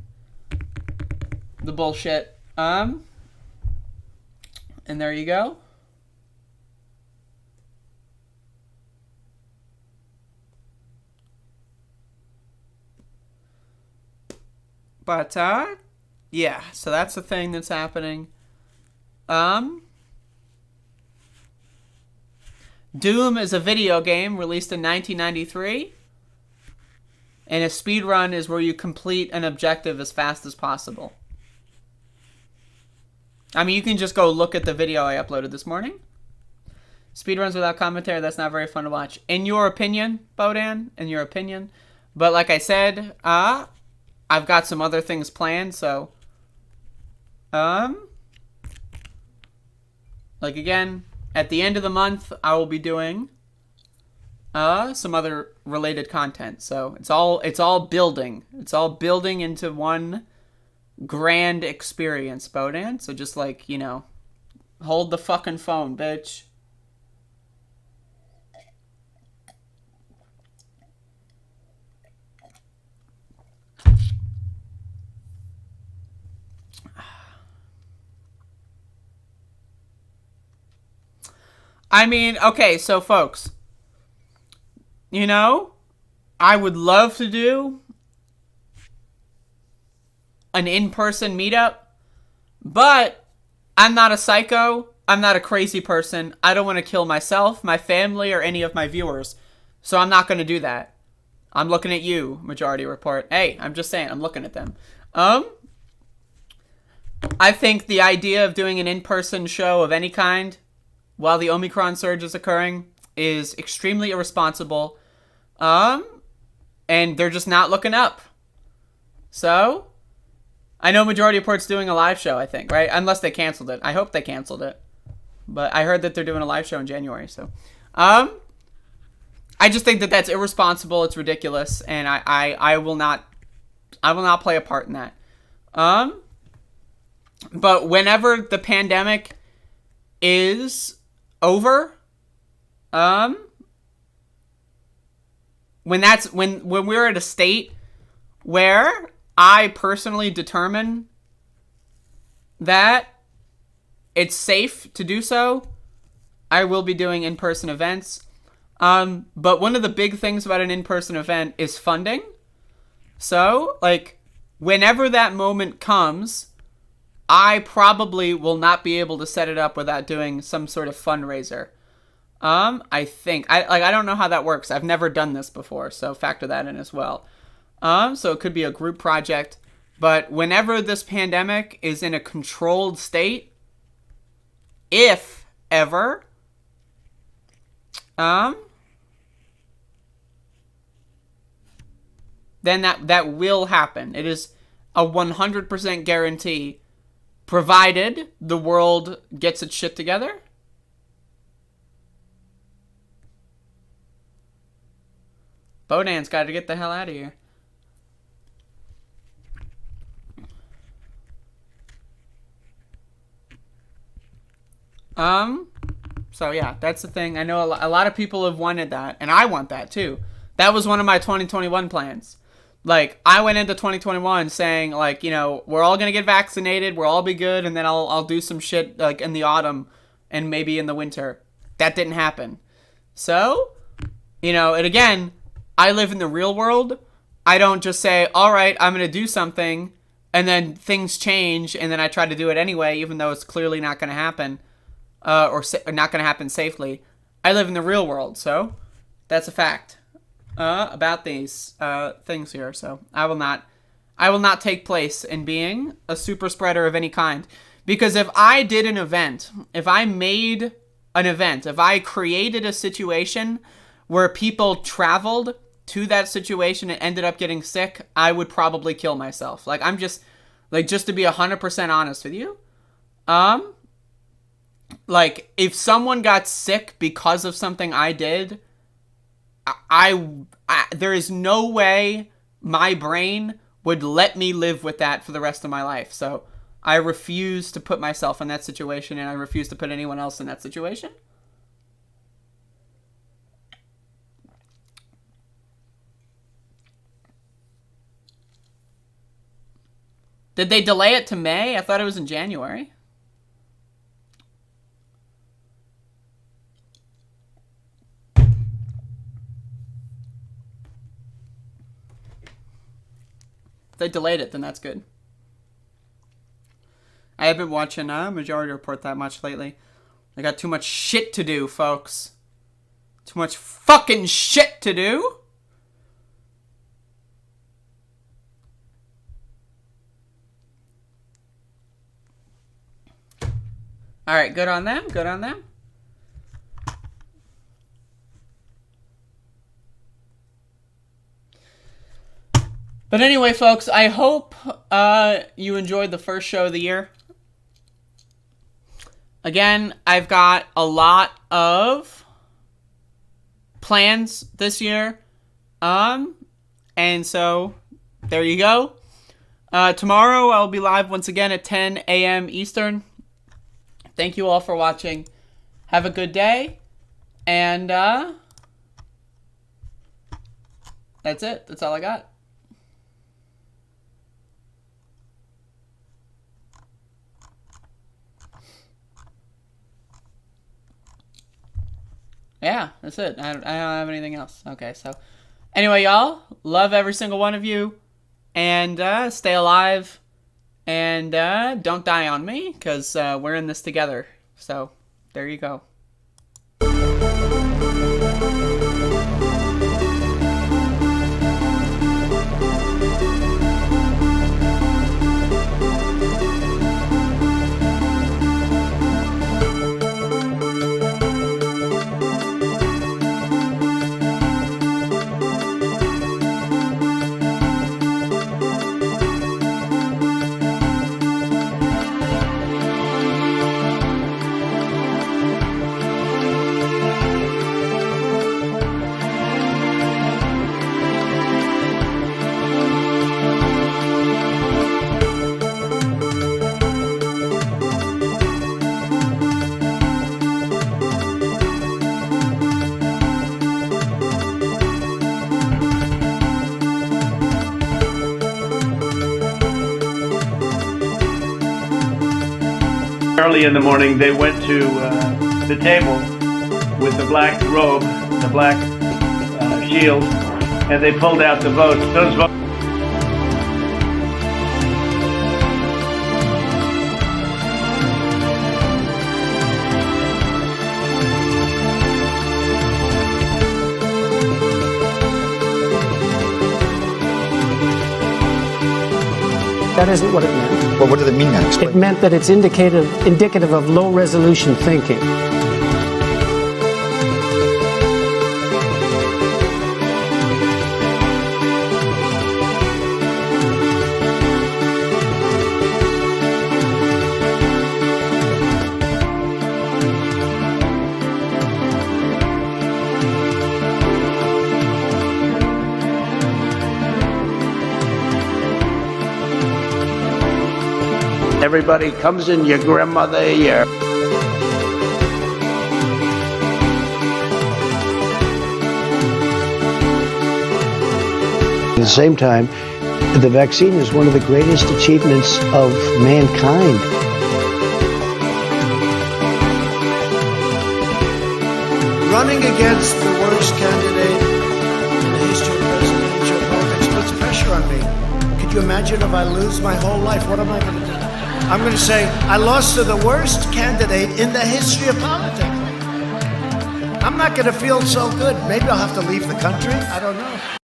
S10: bullshit. And there you go. But yeah, so that's the thing that's happening. Doom is a video game released in 1993. And a speedrun is where you complete an objective as fast as possible. I mean, you can just go look at the video I uploaded this morning. Speedruns without commentary, that's not very fun to watch. In your opinion, Bodan, in your opinion. But like I said, I've got some other things planned, so... like again, at the end of the month, I will be doing some other related content. So it's all building. It's all building into one grand experience, Bodan. So just like, you know, hold the fucking phone, bitch. I mean, okay, so folks, you know, I would love to do an in-person meetup, but I'm not a psycho. I'm not a crazy person. I don't want to kill myself, my family, or any of my viewers. So I'm not going to do that. I'm looking at you, Majority Report. Hey, I'm just saying, I'm looking at them. I think the idea of doing an in-person show of any kind while the Omicron surge is occurring is extremely irresponsible. And they're just not looking up. So, I know Majority Report's doing a live show, I think, right? Unless they canceled it. I hope they canceled it. But I heard that they're doing a live show in January, so. I just think that that's irresponsible, it's ridiculous, and I will not play a part in that. But whenever the pandemic is over, when we're at a state where I personally determine that it's safe to do so, I will be doing in-person events. But one of the big things about an in-person event is funding. So, like, whenever that moment comes, I probably will not be able to set it up without doing some sort of fundraiser. I think. I don't know how that works. I've never done this before, so factor that in as well. So it could be a group project. But whenever this pandemic is in a controlled state, if ever, then that will happen. It is a 100% guarantee, provided the world gets its shit together. Bodan's got to get the hell out of here. So yeah, that's the thing. I know a lot of people have wanted that, and I want that too. That was one of my 2021 plans. Like, I went into 2021 saying, like, you know, we're all gonna get vaccinated, we'll all be good, and then I'll do some shit, like, in the autumn and maybe in the winter. That didn't happen. So, you know, and again, I live in the real world. I don't just say, all right, I'm gonna do something, and then things change, and then I try to do it anyway, even though it's clearly not gonna happen, or not gonna happen safely. I live in the real world, so that's a fact. About these things here, so I will not take place in being a super spreader of any kind, because if I did an event, if I made an event, if I created a situation where people traveled to that situation and ended up getting sick, I would probably kill myself. Like, I'm just to be 100% honest with you, like, if someone got sick because of something I did, there is no way my brain would let me live with that for the rest of my life. So I refuse to put myself in that situation, and I refuse to put anyone else in that situation. Did they delay it to May? I thought it was in January. They delayed it, then that's good. I haven't been watching Majority Report that much lately. I got too much shit to do, folks. Too much fucking shit to do. Alright, good on them, good on them. But anyway, folks, I hope you enjoyed the first show of the year. Again, I've got a lot of plans this year. And so, there you go. Tomorrow, I'll be live once again at 10 a.m. Eastern. Thank you all for watching. Have a good day. And that's it. That's all I got. Yeah, that's it. I don't have anything else. Okay, so anyway, y'all, love every single one of you, and stay alive, and don't die on me, because we're in this together. So there you go.
S8: Early in the morning, they went to the table with the black robe, the black shield, and they pulled out the votes. Those votes.
S11: That isn't what it meant.
S12: Well, what did it mean then? Explain.
S11: It meant that it's indicative of low-resolution thinking.
S4: Everybody comes in, your grandmother, your...
S5: At the same time, the vaccine is one of the greatest achievements of mankind.
S4: Running against the worst candidate in the history of presidential politics puts pressure on me. Could you imagine if I lose my whole life? What am I going to do? I'm going to say, I lost to the worst candidate in the history of politics. I'm not going to feel so good. Maybe I'll have to leave the country. I don't know.